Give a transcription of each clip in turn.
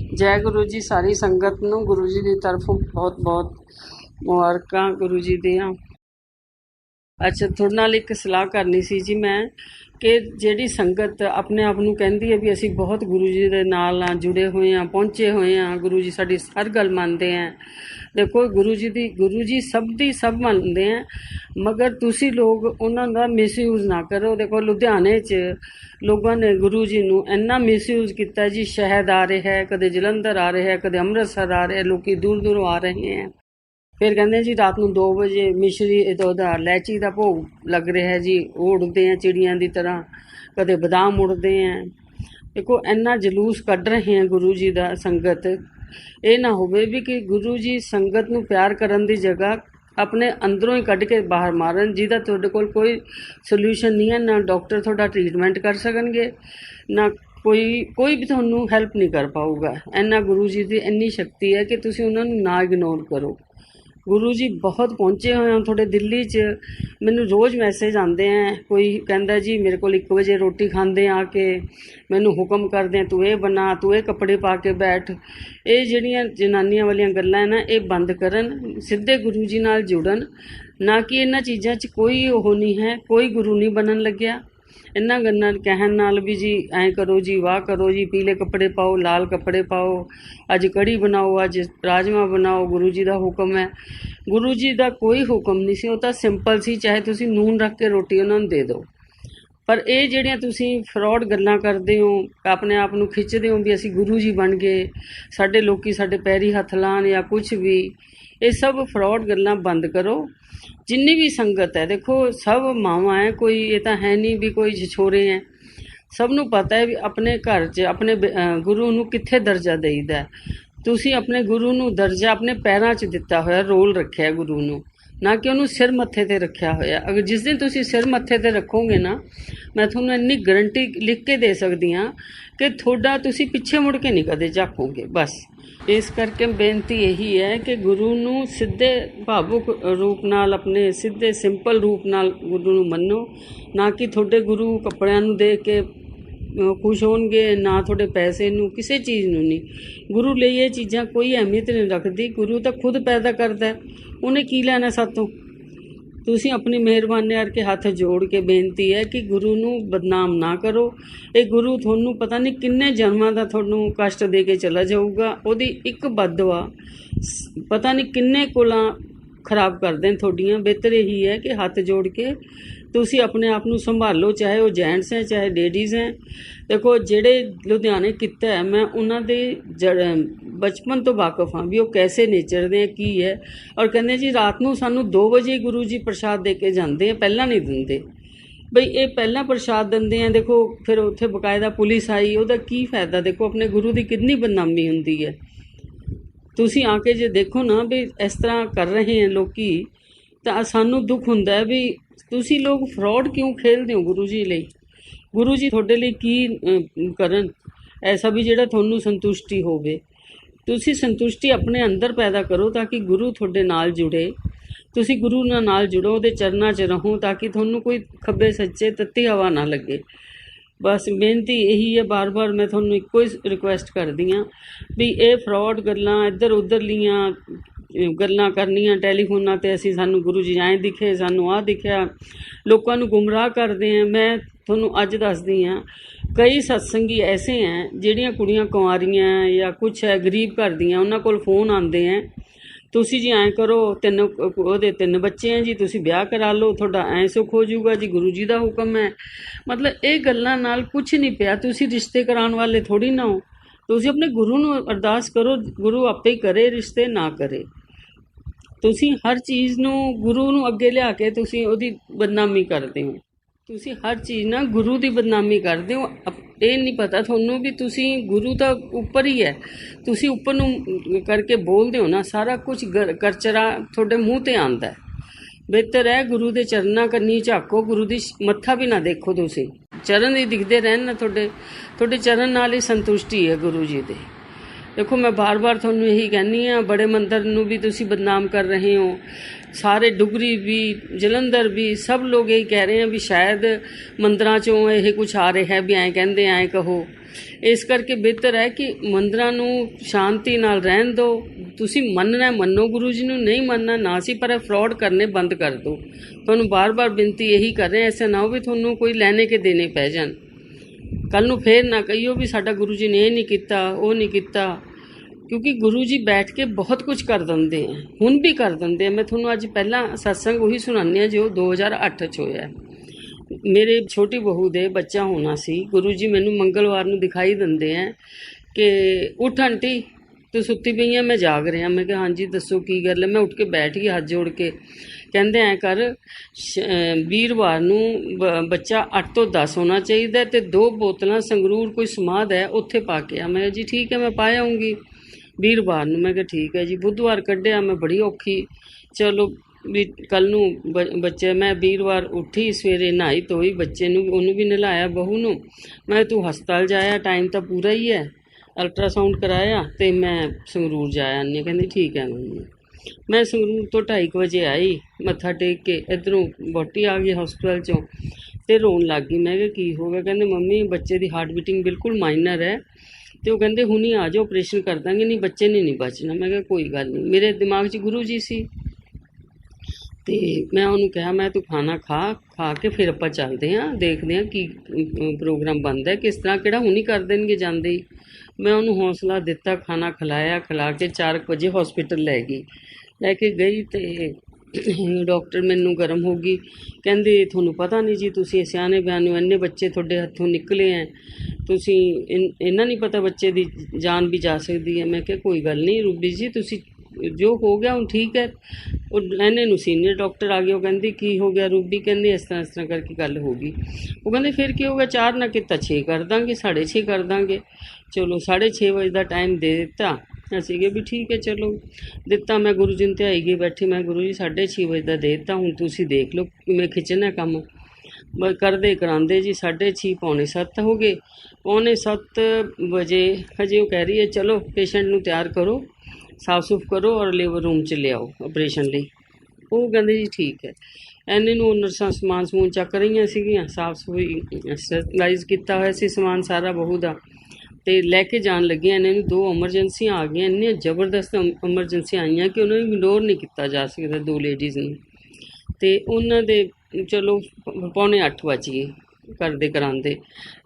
जय गुरु जी। सारी संगत नूं गुरु जी की तरफों बहुत बहुत मुबारकां गुरु जी दियां। अच्छा, थोड़े नाल एक सलाह करनी सी जी मैं कि जिहड़ी संगत अपने आप नूं कहंदी है भी असीं बहुत गुरु जी दे नाल जुड़े हुए हैं, पहुंचे हुए हैं, गुरु जी साडी हर गल मनदे हैं। देखो गुरु जी सब दी सब मनदे हैं, मगर तुसी लोग उन्हां दा मिसयूज ना करो। देखो लुधियाने च लोगों ने गुरु जी नूं इन्ना मिसयूज किया जी, शहद आ रहा है, कदे जलंधर आ रहा है, कदे अमृतसर आ रहा है, लोग दूर दूरों आ रहे हैं। फिर कहते जी रात को 2 बजे मिश्री इलायची का भोग लग रहा है जी, उड़ते हैं चिड़ियां की तरह, कदे बादाम उड़ते हैं। देखो इन्ना जलूस कढ़ रहे हैं गुरु जी का संगत। ये ना होवे भी कि गुरु जी संगत नूं प्यार करन दी जगह अपने अंदरों ही कढ़ के बाहर मारन, जिहदा तुहाडे कोल कोई सोल्यूशन नहीं है। ना डॉक्टर तुहाडा ट्रीटमेंट कर सकणगे, ना कोई भी तुहानूं हैल्प नहीं कर पाऊगा। इन्ना गुरु जी की इन्नी शक्ति है कि तुसीं उन्हां नूं ना इग्नोर करो। गुरु जी बहुत पहुँचे हुए हैं थोड़े दिल्ली च। मैनू रोज़ मैसेज आते हैं, कोई कहता जी मेरे को 1 बजे रोटी खाते आके मैनू हुक्म करते तू ये बना, तू ये कपड़े पा के बैठ। ये जिहड़ियां जनानियां वालियां गल्लां है ना, ये बंद करन, सीधे गुरु जी नाल जुड़न। ना कि इन्हां चीज़ां च कोई ओह नहीं है, कोई गुरु नहीं बनन लग्या। इन्हां गल्लां कहण नाल भी जी ऐ करो जी, वाह करो जी, पीले कपड़े पाओ, लाल कपड़े पाओ, अज कड़ी बनाओ, अज राजमा बनाओ, गुरु जी का हुक्म है। गुरु जी का कोई हुक्म नहीं सी, वो तो सिंपल सी, चाहे तुसी नून रख के रोटी उन्होंने दे दो। पर ये जिहड़ियां तुसी फ्रॉड गल्लां करदे हो, अपने आप नूं खिच्चदे हो भी असीं गुरु जी बन गए, साडे लोकी साडे पैरी हत्थ लाण या कुछ भी, ये सब फ्रॉड गल्लां बंद करो। जिन्नी भी संगत है, देखो सब मावां है, कोई ये तो है नहीं भी कोई छोरे हैं। सब नूं पता है भी अपने घर च अपने गुरु नूं कित्थे दर्जा देईदा है। तुसी अपने गुरु नूं दर्जा अपने पैरां च दिता होया, रोल रखिया गुरु नूं, ना कि उन्होंने सिर मत्थे ते रखिया होया। अगर जिस दिन तुसी सिर मत्थे ते रखोगे ना, मैं तुहानूं इन्नी गारंटी लिख के दे सकदी हाँ कि थोड़ा तुसी पिछे मुड़ के नहीं कदे झाकोगे। बस इस करके बेनती यही है कि गुरु नूं सीधे भावुक रूप नाल, अपने सीधे सिंपल रूप नाल गुरु नूं मन्नो, ना कि थोड़े गुरु कपड़ियां नूं देख के खुश होणगे, ना थोड़े पैसे नूं, किसी चीज़ नूं नहीं। गुरु लिए ये चीज़ां कोई अहमियत नहीं रखती। गुरु तो खुद पैदा करता है, उन्हें की लैना सातों। तुसीं अपनी मेहरबानी करके हाथ जोड़ के बेनती है कि गुरु नूं बदनाम ना करो। ये गुरु थोनू पता नहीं किन्ने जन्मां दा थोनू कष्ट दे के चला जाऊगा। ओदी एक बददुआ पता नहीं किन्ने कोलां खराब कर दें थोड़ियां। बेहतर यही है कि हाथ जोड़ के तुसी अपने आप नूं संभालो, चाहे वो जेंट्स हैं चाहे लेडीज़ हैं। देखो जेड़े लुधियाने किता है, मैं उन्हां दे बचपन तो वाकफ हाँ भी वो कैसे नेचरदे हैं, की है। और कहते जी रात नूं सानू 2 बजे गुरु जी प्रसाद दे के जाते हैं, पहला नहीं दिंदे। बई ये पहला प्रसाद दिंदे हैं, देखो फिर उत्थे बकायदा पुलिस आई, उहदा की फायदा। देखो अपने गुरु की कितनी बदनामी हुंदी है। तुसी आके जे देखो ना भी इस तरह कर रहे हैं लोकी, तो सानू दुख हुंदा है भी तुसी लोग फ्रॉड क्यों खेलते हो गुरु जी लई। गुरु जी थोड़े लिए की करन ऐसा भी जिहड़ा थोनू संतुष्टि होवे। तुसी संतुष्टि अपने अंदर पैदा करो ताकि गुरु थोड़े नाल जुड़े। तुसी गुरु नाल जुड़ो, उहदे चरनां च रहो, ताकि थोनू कोई खब्बे सच्चे तत्ती हवा ना लगे। बस बेनती यही है, बार बार मैं थोनू इक्को ही रिक्वेस्ट करदी हाँ भी ये फ्रॉड गल्लां इधर उधर लियां गल्लां करनियां टैलीफोनां ते, असीं सानू गुरु जी ऐ दिखे, सानू आ दिखिया, लोकां नू गुमराह करदे हैं। मैं थोनू अज दसदी हाँ, कई सत्संगी ऐसे हैं जिहड़ियां कुड़ियां कुंवारियां या कुछ है गरीब घर दियां, उन्हां कोल फोन आते हैं, तुसी जी ऐ करो, 3 बच्चे हैं जी, तुसी ब्याह करा लो, थोड़ा ऐ सुख हो जाऊगा जी, गुरु जी का हुक्म है। मतलब ये गल्लां नाल कुछ नहीं पिया। तुसी रिश्ते कराने वाले थोड़ी ना हो। तुसी अपने गुरु नूं अरदास करो, गुरु आपे ही करे रिश्ते, ना करे। तुसी हर चीज़ नूं गुरु नूं अगे लिया के तुसी उहदी बदनामी करदे हो। तुसी हर चीज़ ना गुरु की बदनामी करदे हो। ये नहीं पता थोनू भी तुसी गुरु तो उपर ही है, तुसी उपर नूं करके बोलते हो ना, सारा कुछ करचरा थोड़े मूँह ते आंदा है। बेहतर है गुरु के चरना कन्नी झाको, गुरु की मत्था भी ना देखो, तुसी चरण ही दिखते रहन ना, थोड़े चरण नाल ही संतुष्टि है गुरु जी दे। देखो मैं बार बार थोनू यही कहनी हाँ, बड़े मंदिर नू भी तुसी बदनाम कर रहे हो, सारे डुगरी भी जलंधर भी सब लोग यही कह रहे हैं भी शायद मंदिरां चों ये कुछ आ रहा है, भी ऐ कहंदे ऐ कहो। इस करके बेहतर है कि मंदिरां नू शांति नाल रहन दो। तुसी मनना मनो गुरु जी नू, नहीं मनना ना सी, पर फ्रॉड करने बंद कर दो। तुहानू बार बार बेनती यही कर रहे हैं, ऐसा ना हो भी तुहानू कोई लैने के देने पै जान। कल नू फिर ना कहियो भी साडा गुरु जी ने ये नहीं किता वो नहीं किता, क्योंकि गुरु जी बैठ के बहुत कुछ कर देंगे हैं, हुण भी कर देंगे हैं। मैं थोनू अज पहला सत्संग वही सुनानी है जो 2008 च होया। मेरे छोटी बहू दे बच्चा होना सी, गुरु जी मैनू मंगलवार नू दिखाई देंदे हैं कि उठ आंटी तू सुत्ती पई है, मैं जाग रहा। मैं कहा हाँ जी दसो की गल है। मैं उठ के बैठ गई हाथ जोड़ के। कहंदे ऐ कर वीरवार नू बच्चा 8 तो 10 होना चाहिए ते 2 बोतलां संगरूर कोई समाध है उत्थे पा के आ। मैं कहा जी ठीक है मैं पा आऊँगी वीरवार नू। मैं कहा ठीक है जी। बुधवार कढ़िया मैं बड़ी औखी, चलो भी कल नू बच्चे मैं वीरवार उठी सवेरे नहाई धोई बच्चे नू उन्होंने भी नहलाया बहू नू। मैं तू हस्पताल जाया टाइम तो पूरा ही है, अल्ट्रासाउंड कराया तो मैं संगरूर जाया आनी। कहती ठीक है मम्मी। मैं संगरूर तो 2:30 बजे आई, मत्था टेक के इधरों वोटी आ गई हॉस्पिटल चों तो रोन लग गई। मैं की हो गया? कहते मम्मी बच्चे की हार्ट बीटिंग बिल्कुल माइनर है, तो वो कहते हुणी आ जाओ ऑपरेशन कर देंगे, नहीं बच्चे ने नहीं बचना। मैं कहा कोई गल नहीं। मेरे दिमाग 'च गुरु जी सी तो मैं उन्होंने कहा मैं तू खाना खा के फिर आप चलते हैं, देखते हैं कि प्रोग्राम बनता है किस तरह किहड़ा हुणी कर देंगे जाते ही। मैं उन्होंने हौसला दिता, खाना खिलाया, खिला के 4 बजे हॉस्पिटल लैके गई तो डॉक्टर मैनू गर्म हो गई। कहंदे थोनू पता नहीं जी तुसी सियाने बयाने इन्ने बच्चे थोड़े हथों निकले हैं, तुसी इन्ना नहीं पता बच्चे की जान भी जा सकती है। मैं क्या कोई गल नहीं रूबी जी, तुसी जो हो गया हूँ ठीक है। और इन्हें सीनियर डॉक्टर आ गया, वो कहती की हो गया रूबी? कहती इस तरह करके गल हो गई। वो कहते फिर की हो गया, 4 ना किता 6 कर देंगे, 6:30 कर देंगे। चलो 6:30 बजे का टाइम दे दिता। असी गए भी ठीक है चलो दिता। मैं गुरु जी ने ध्याई गई बैठी, मैं गुरु जी 6:30 बजे का दे दिता, हूँ तुसी देख लो मैं खिंचना कम। करते करांदे जी 6:30 पौने 7 हो गए। पौने 7 बजे हजे वो कह रही है चलो पेशेंट नू तैयार करो, साफ सूफ करो और लेबर रूम च ले आओ ऑपरेशन लई। वो कहते जी ठीक है। इन्हें नर्सां समान समून चक रही सीगियां, साफ सफाई स्टरलाइज किया हुआ सी समान सारा बहू का, तो लैके जान लगे। इन्हें 2 एमरजेंसियां आ गई, इन्नी जबरदस्त एमरजेंसियां आईयां कि उन्होंने इग्नोर नहीं किया जा सकता 2 लेडीज़ ने। तो उन्होंने चलो पौने 8 बज गए करते करांदे।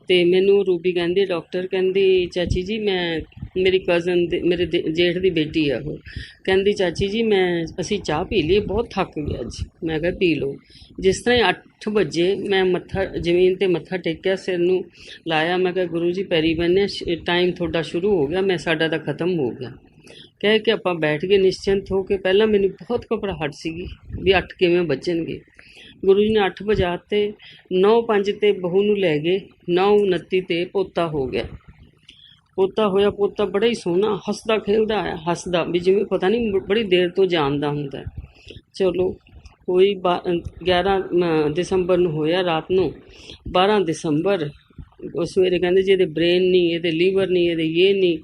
तो मैनू रूबी कहती डॉक्टर कहती चाची जी मैं मेरी कज़न मेरे जेठ की बेटी है वो कहती चाची जी मैं असी चाह पी ली, बहुत थक गया अज। मैं कहा पी लो। जिस तरह 8 बजे मैं मत्था जमीन ते मत्था टेकिया, सिर नू लाया, मैं कहा गुरु जी पैरी बन्ने टाइम थोड़ा शुरू हो गया, मैं साडा तो खत्म हो गया। कह के आप बैठ गए निश्चिंत हो के। पहला मैनू बहुत घबराहट सीगी भी 8 किवें बजणगे। गुरु जी ने 8 बजाते, 9:05 ते बहू नू लै गए, 9:29 ते पोता हो गया। पोता होया, पोता बड़ा ही सोहना हसदा खेलदा आया, हसदा भी जिवें पता नहीं बड़ी देर तो जानदा हुंदा है। चलो कोई 11 दिसंबर नू होया रात नू, 12 दिसंबर सवेरे कहंदे जी ब्रेन नहीं, ये लीवर नहीं, ये नहीं,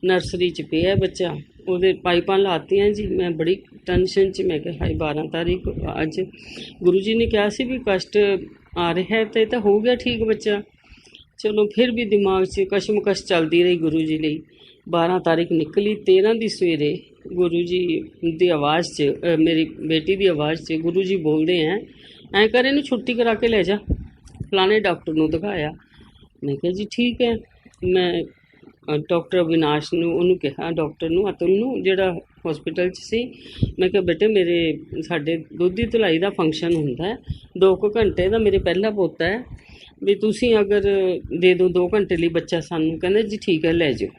नर्सरी च पिया बच्चा। ਉਹਦੇ पाइपां लातियां जी। मैं बड़ी टेंशन च, मैं कहा हाई 12 तारीख अज गुरु जी ने कहा सी भी कष्ट आ रहा है तो हो गया ठीक बच्चा। चलो फिर भी दिमाग से कशमकश चलती रही गुरु जी लई। 12 तारीख निकली, 13 दी सवेरे गुरु जी की आवाज़ च मेरी बेटी की आवाज़ च गुरु जी बोलते हैं ऐ कर इनू छुट्टी करा के ले जा, फलाने डॉक्टर नू दिखाया। मैं कहा जी ठीक है। मैं डॉक्टर अविनाश नू उन्होंने कहा डॉक्टर नू अतुल नू जिहड़ा हॉस्पिटल च सी, मैं कहा बेटे मेरे साडे दुध दी धुलाई का फंक्शन हुंदा है 2 घंटे का, मेरे पहला पोता है भी तुसी अगर दे दो 2 घंटे लिए बच्चा सानू। कहंदे जी ठीक है ले जाओ।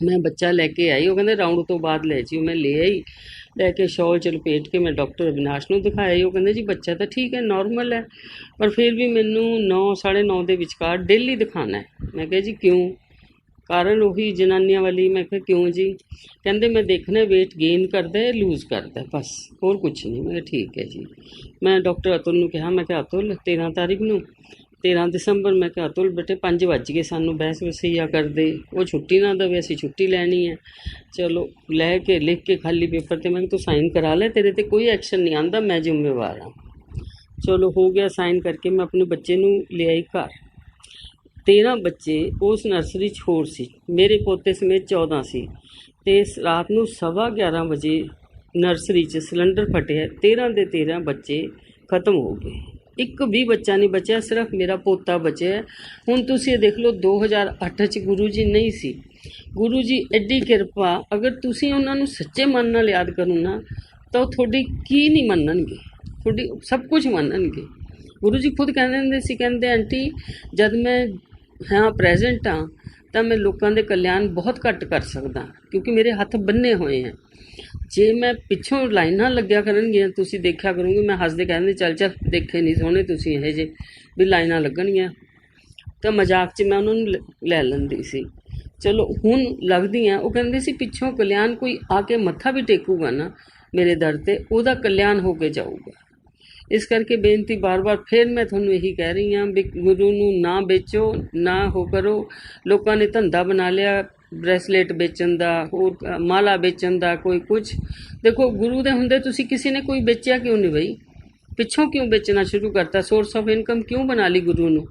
मैं बच्चा लैके आई, वो कहंदे राउंड तो बाद ले जाओ। मैं ले आई, लैके शॉल च लपेट के मैं डॉक्टर अविनाश नू दिखाया। वो कहंदे जी बच्चा तो ठीक है नॉर्मल है, पर फिर भी मैनू 9 साढ़े 9 के विचकार डेली दिखाना है। मैं कहा जी क्यों? कारण वही जनानियां वाली। मैं कहा क्यों जी? कहंदे मैं देखना वेट गेन करता है लूज़ करता है बस, और कुछ नहीं। मैं कहा ठीक है जी। मैं डॉक्टर अतुल नू कहा, मैं कहा अतुल 13 तारीख नू 13 ਦਸੰਬਰ ਮੈਂ ਕਿਹਾ ਅਤੁਲ ਬੇਟੇ 5 ਵੱਜ ਗਏ, ਸਾਨੂੰ ਬਹਿਸ ਵਸਈਆ ਕਰਦੇ, ਉਹ ਛੁੱਟੀ ਨਾ ਦੇਵੇ, ਅਸੀਂ ਛੁੱਟੀ ਲੈਣੀ ਹੈ। ਚਲੋ ਲੈ ਕੇ ਲਿਖ ਕੇ ਖਾਲੀ ਪੇਪਰ 'ਤੇ ਮੈਂ ਕਿਹਾ ਤੂੰ ਸਾਈਨ ਕਰਾ ਲੈ, ਤੇਰੇ 'ਤੇ ਕੋਈ ਐਕਸ਼ਨ ਨਹੀਂ ਆਉਂਦਾ, ਮੈਂ ਜ਼ਿੰਮੇਵਾਰ ਹਾਂ। ਚਲੋ ਹੋ ਗਿਆ ਸਾਈਨ ਕਰਕੇ, ਮੈਂ ਆਪਣੇ ਬੱਚੇ ਨੂੰ ਲਿਆਈ ਘਰ। 13 ਬੱਚੇ ਉਸ ਨਰਸਰੀ 'ਚ ਹੋਰ ਸੀ, ਮੇਰੇ ਪੋਤੇ ਸਮੇਤ 14 ਸੀ। ਅਤੇ ਰਾਤ ਨੂੰ 11:15 ਵਜੇ ਨਰਸਰੀ 'ਚ ਸਿਲੰਡਰ ਫਟਿਆ, 13 ਦੇ 13 ਬੱਚੇ ਖਤਮ ਹੋ ਗਏ। ਇੱਕ ਵੀ ਬੱਚਾ ਨਹੀਂ ਬਚਿਆ, ਸਿਰਫ ਮੇਰਾ ਪੋਤਾ ਬਚਿਆ। ਹੁਣ ਤੁਸੀਂ ਇਹ ਦੇਖ ਲਓ 2008 'ਚ ਗੁਰੂ ਜੀ ਨਹੀਂ ਸੀ। ਗੁਰੂ ਜੀ ਐਡੀ ਕਿਰਪਾ, ਅਗਰ ਤੁਸੀਂ ਉਹਨਾਂ ਨੂੰ ਸੱਚੇ ਮਨ ਨਾਲ ਯਾਦ ਕਰੋ ਨਾ, ਤਾਂ ਉਹ ਤੁਹਾਡੀ ਕੀ ਨਹੀਂ ਮੰਨਣਗੇ, ਤੁਹਾਡੀ ਸਭ ਕੁਝ ਮੰਨਣਗੇ। ਗੁਰੂ ਜੀ ਖੁਦ ਕਹਿੰਦੇ ਹੁੰਦੇ ਸੀ, ਕਹਿੰਦੇ ਆਂਟੀ ਜਦ ਮੈਂ ਪ੍ਰੈਜ਼ੈਂਟ ਹਾਂ ਤਾਂ ਮੈਂ ਲੋਕਾਂ ਦੇ ਕਲਿਆਣ ਬਹੁਤ ਘੱਟ ਕਰ ਸਕਦਾ, ਕਿਉਂਕਿ ਮੇਰੇ ਹੱਥ ਬੰਨੇ ਹੋਏ ਹੈ। ਜੇ ਮੈਂ ਪਿੱਛੋਂ ਲਾਈਨਾਂ ਲੱਗਿਆ ਕਰਨਗੀਆਂ, ਤੁਸੀਂ ਦੇਖਿਆ ਕਰੋਗੇ, ਮੈਂ ਹੱਸਦੇ ਕਹਿੰਦੇ ਚੱਲ ਦੇਖੇ ਨਹੀਂ ਸੋਹਣੇ ਤੁਸੀਂ ਇਹ ਜੇ ਵੀ ਲਾਈਨਾਂ ਲੱਗਣਗੀਆਂ, ਤਾਂ ਮਜ਼ਾਕ 'ਚ ਮੈਂ ਉਹਨਾਂ ਨੂੰ ਲੈ ਲੈਂਦੀ ਸੀ। ਚਲੋ ਹੁਣ ਲੱਗਦੀਆਂ, ਉਹ ਕਹਿੰਦੇ ਸੀ ਪਿੱਛੋਂ ਕਲਿਆਣ ਕੋਈ ਆ ਕੇ ਮੱਥਾ ਵੀ ਟੇਕੂਗਾ ਨਾ ਮੇਰੇ ਦਰ 'ਤੇ, ਉਹਦਾ ਕਲਿਆਣ ਹੋ ਕੇ ਜਾਊਗਾ। ਇਸ ਕਰਕੇ ਬੇਨਤੀ ਬਾਰ-ਬਾਰ ਫਿਰ ਮੈਂ ਤੁਹਾਨੂੰ ਇਹੀ ਕਹਿ ਰਹੀ ਹਾਂ ਵੀ ਗੁਰੂ ਨੂੰ ਨਾ ਵੇਚੋ, ਨਾ ਹੋ ਕਰੋ। ਲੋਕਾਂ ਨੇ ਧੰਦਾ ਬਣਾ ਲਿਆ ਬ੍ਰੈਸਲੇਟ ਵੇਚਣ ਦਾ, ਹੋਰ ਮਾਲਾ ਵੇਚਣ ਦਾ, ਕੋਈ ਕੁਛ। ਦੇਖੋ ਗੁਰੂ ਦੇ ਹੁੰਦੇ ਤੁਸੀਂ ਕਿਸੇ ਨੇ ਕੋਈ ਵੇਚਿਆ ਕਿਉਂ ਨਹੀਂ ਬਈ, ਪਿੱਛੋਂ ਕਿਉਂ ਵੇਚਣਾ ਸ਼ੁਰੂ ਕਰਤਾ, ਸੋਰਸ ਆਫ ਇਨਕਮ ਕਿਉਂ ਬਣਾ ਲਈ ਗੁਰੂ ਨੂੰ।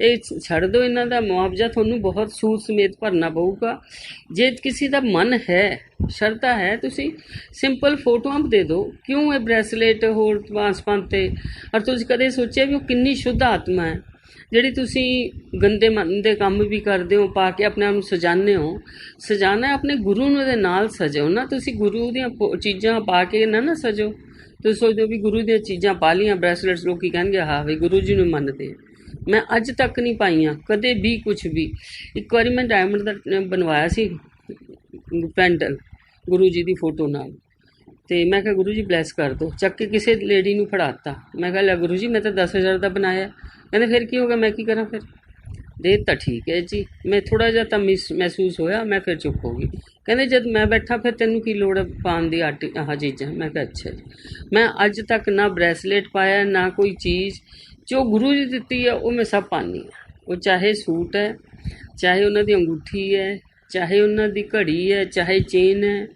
ਇਹ ਛੱਡ ਦਿਓ, ਇਹਨਾਂ ਦਾ ਮੁਆਵਜ਼ਾ ਤੁਹਾਨੂੰ ਬਹੁਤ ਸੂਦ ਸਮੇਤ ਭਰਨਾ ਪਊਗਾ। ਜੇ ਕਿਸੇ ਦਾ ਮਨ ਹੈ, ਸ਼ਰਧਾ ਹੈ, ਤੁਸੀਂ ਸਿੰਪਲ ਫੋਟੋਆਂ ਦੇ ਦਿਓ, ਕਿਉਂ ਇਹ ਬ੍ਰੈਸਲੇਟ ਹੋਰ ਬਾਂਸਪਨ 'ਤੇ। ਔਰ ਤੁਸੀਂ ਕਦੇ ਸੋਚਿਆ ਵੀ ਉਹ ਕਿੰਨੀ ਸ਼ੁੱਧ ਆਤਮਾ ਹੈ, ਜਿਹੜੀ ਤੁਸੀਂ ਗੰਦੇ ਮਨ ਦੇ ਕੰਮ ਵੀ ਕਰਦੇ ਹੋ, ਪਾ ਕੇ ਆਪਣੇ ਆਪ ਨੂੰ ਸਜਾਉਂਦੇ ਹੋ। ਸਜਾਣਾ ਆਪਣੇ ਗੁਰੂ ਨੂੰ ਦੇ ਨਾਲ ਸਜੋ ਨਾ, ਤੁਸੀਂ ਗੁਰੂ ਦੀਆਂ ਚੀਜ਼ਾਂ ਪਾ ਕੇ ਨਾ ਸਜੋ। ਤੁਸੀਂ ਸੋਚਦੇ ਹੋ ਵੀ ਗੁਰੂ ਦੀਆਂ ਚੀਜ਼ਾਂ ਪਾ ਲਈਆਂ, ਬ੍ਰੈਸਲੇਟਸ, ਲੋਕੀ ਕਹਿਣਗੇ ਹਾਂ ਵੀ ਗੁਰੂ ਜੀ ਨੂੰ ਮੰਨਦੇ। ਮੈਂ ਅੱਜ ਤੱਕ ਨਹੀਂ ਪਾਈਆਂ ਕਦੇ ਵੀ ਕੁਛ ਵੀ। ਇੱਕ ਵਾਰੀ ਮੈਂ ਡਾਇਮੰਡ ਦਾ ਬਣਵਾਇਆ ਸੀ ਪੈਂਡਲ ਗੁਰੂ ਜੀ ਦੀ ਫੋਟੋ ਨਾਲ, ਅਤੇ ਮੈਂ ਕਿਹਾ ਗੁਰੂ ਜੀ ਬਲੈਸ ਕਰ ਦਿਓ, ਚੱਕ ਕੇ ਕਿਸੇ ਲੇਡੀ ਨੂੰ ਫੜਾਤਾ। ਮੈਂ ਕਿਹਾ ਲੈ ਗੁਰੂ ਜੀ ਮੈਂ ਤਾਂ 10,000 ਦਾ ਬਣਾਇਆ। ਕਹਿੰਦੇ ਫਿਰ ਕੀ ਹੋ ਗਿਆ, ਮੈਂ ਕੀ ਕਰਾਂ, ਫਿਰ ਦੇ ਤਾਂ ਠੀਕ ਹੈ ਜੀ। ਮੈਂ ਥੋੜ੍ਹਾ ਜਿਹਾ ਤਾਂ ਮਹਿਸੂਸ ਹੋਇਆ, ਮੈਂ ਫਿਰ ਚੁੱਪ ਹੋ ਗਈ। ਕਹਿੰਦੇ ਜਦ ਮੈਂ ਬੈਠਾ ਫਿਰ ਤੈਨੂੰ ਕੀ ਲੋੜ ਪਾਉਣ ਦੀ ਆਹ ਚੀਜ਼ਾਂ। ਮੈਂ ਕਿਹਾ ਅੱਛਾ ਜੀ। ਮੈਂ ਅੱਜ ਤੱਕ ਨਾ ਬ੍ਰੈਸਲੇਟ ਪਾਇਆ, ਨਾ ਕੋਈ ਚੀਜ਼ ਜੋ ਗੁਰੂ ਜੀ ਦਿੱਤੀ ਹੈ ਉਹ ਮੈਂ ਸਭ ਪਾਉਂਦੀ ਹਾਂ। ਉਹ ਚਾਹੇ ਸੂਟ ਹੈ, ਚਾਹੇ ਉਹਨਾਂ ਦੀ ਅੰਗੂਠੀ ਹੈ, ਚਾਹੇ ਉਹਨਾਂ ਦੀ ਘੜੀ ਹੈ, ਚਾਹੇ ਚੇਨ ਹੈ,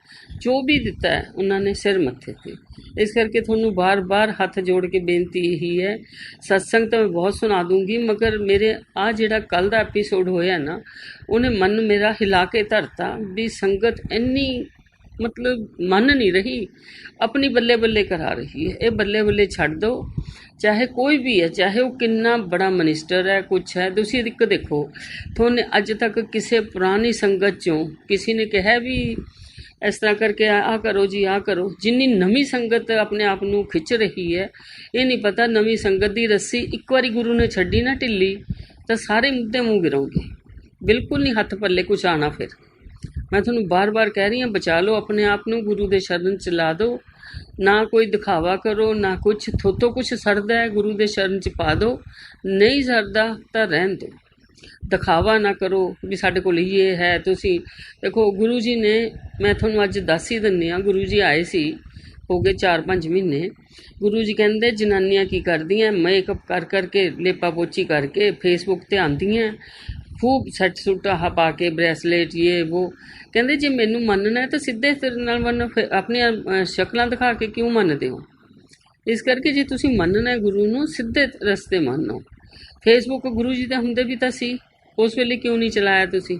ਜੋ ਵੀ ਦਿੱਤਾ ਹੈ ਉਹਨਾਂ ਨੇ ਸਿਰ ਮੱਥੇ 'ਤੇ। ਇਸ ਕਰਕੇ ਤੁਹਾਨੂੰ ਬਾਰ-ਬਾਰ ਹੱਥ ਜੋੜ ਕੇ ਬੇਨਤੀ ਇਹੀ ਹੈ, ਸਤਸੰਗ ਤਾਂ ਮੈਂ ਬਹੁਤ ਸੁਣਾ ਦੂੰਗੀ, ਮਗਰ ਮੇਰੇ ਜਿਹੜਾ ਕੱਲ੍ਹ ਦਾ ਐਪੀਸੋਡ ਹੋਇਆ ਨਾ, ਉਹਨੇ ਮਨ ਮੇਰਾ ਹਿਲਾ ਕੇ ਧਰਤਾ ਵੀ ਸੰਗਤ ਇੰਨੀ ਮੰਨ ਨਹੀਂ ਰਹੀ, ਆਪਣੀ ਬੱਲੇ ਬੱਲੇ ਕਰਾ ਰਹੀ ਹੈ। ਇਹ ਬੱਲੇ ਬੱਲੇ ਛੱਡ ਦਿਓ, ਚਾਹੇ ਕੋਈ ਵੀ ਹੈ, ਚਾਹੇ ਉਹ ਕਿੰਨਾ ਬੜਾ ਮਿਨਿਸਟਰ ਹੈ, ਕੁਛ ਹੈ। ਤੁਸੀਂ ਇੱਕ ਦੇਖੋ, ਤੁਹਾਨੂੰ ਅੱਜ ਤੱਕ ਕਿਸੇ ਪੁਰਾਣੀ ਸੰਗਤ 'ਚੋਂ ਕਿਸੇ ਨੇ ਕਿਹਾ ਵੀ ਇਸ ਤਰ੍ਹਾਂ ਕਰਕੇ ਆਹ ਕਰੋ ਜੀ, ਆਹ ਕਰੋ। ਜਿੰਨੀ ਨਵੀਂ ਸੰਗਤ ਆਪਣੇ ਆਪ ਨੂੰ ਖਿੱਚ ਰਹੀ ਹੈ, ਇਹ ਨਹੀਂ ਪਤਾ ਨਵੀਂ ਸੰਗਤ ਦੀ ਰੱਸੀ ਇੱਕ ਵਾਰੀ ਗੁਰੂ ਨੇ ਛੱਡੀ ਨਾ ਢਿੱਲੀ, ਤਾਂ ਸਾਰੇ ਮੁੱਦੇ ਮੂੰਹ ਗਿਰੋਗੇ, ਬਿਲਕੁਲ ਨਹੀਂ ਹੱਥ ਪੱਲੇ ਕੁਛ ਆਉਣਾ। ਫਿਰ ਮੈਂ ਤੁਹਾਨੂੰ ਬਾਰ-ਬਾਰ ਕਹਿ ਰਹੀ ਹਾਂ, ਬਚਾ ਲਓ ਆਪਣੇ ਆਪ ਨੂੰ, ਗੁਰੂ ਦੇ ਸ਼ਰਨ 'ਚ ਲਾ ਦਿਓ। ਨਾ ਕੋਈ ਦਿਖਾਵਾ ਕਰੋ, ਨਾ ਕੁਛ। ਥੋਤੋਂ ਕੁਛ ਸਰਦਾ ਹੈ ਗੁਰੂ ਦੇ ਸ਼ਰਨ 'ਚ ਪਾ ਦਿਓ, ਨਹੀਂ ਸਰਦਾ ਤਾਂ ਰਹਿਣ ਦਿਓ। ਦਿਖਾਵਾ ਨਾ ਕਰੋ ਵੀ ਸਾਡੇ ਕੋਲ ਇਹ ਹੈ। ਤੁਸੀਂ ਦੇਖੋ ਗੁਰੂ ਜੀ ਨੇ, ਮੈਂ ਤੁਹਾਨੂੰ ਅੱਜ ਦੱਸ ਹੀ ਦਿੰਦੀ ਹਾਂ, ਗੁਰੂ ਜੀ ਆਏ ਸੀ, ਹੋ ਗਏ 4-5 ਮਹੀਨੇ। ਗੁਰੂ ਜੀ ਕਹਿੰਦੇ ਜਨਾਨੀਆਂ ਕੀ ਕਰਦੀਆਂ, ਮੇਕਅਪ ਕਰ ਕਰਕੇ, ਲੇਪਾ ਪੋਚੀ ਕਰਕੇ ਫੇਸਬੁੱਕ 'ਤੇ ਆਉਂਦੀਆਂ, ਖੂਬ ਸੈੱਟ ਸੂਟ ਆਹ ਪਾ ਕੇ, ਬ੍ਰੈਸਲੇਟ ਇਹ ਉਹ। ਕਹਿੰਦੇ ਜੇ ਮੈਨੂੰ ਮੰਨਣਾ ਹੈ ਤਾਂ ਸਿੱਧੇ ਸਿਰ ਨਾਲ ਮੰਨੋ, ਆਪਣੀਆਂ ਸ਼ਕਲਾਂ ਦਿਖਾ ਕੇ ਕਿਉਂ ਮੰਨਦੇ ਹੋ। ਇਸ ਕਰਕੇ ਜੇ ਤੁਸੀਂ ਮੰਨਣਾ ਹੈ ਗੁਰੂ ਨੂੰ, ਸਿੱਧੇ ਰਸਤੇ ਮੰਨੋ। ਫੇਸਬੁੱਕ ਗੁਰੂ ਜੀ ਦੇ ਹੁੰਦੇ ਵੀ ਤਾਂ ਸੀ, ਉਸ ਵੇਲੇ ਕਿਉਂ ਨਹੀਂ ਚਲਾਇਆ ਤੁਸੀਂ।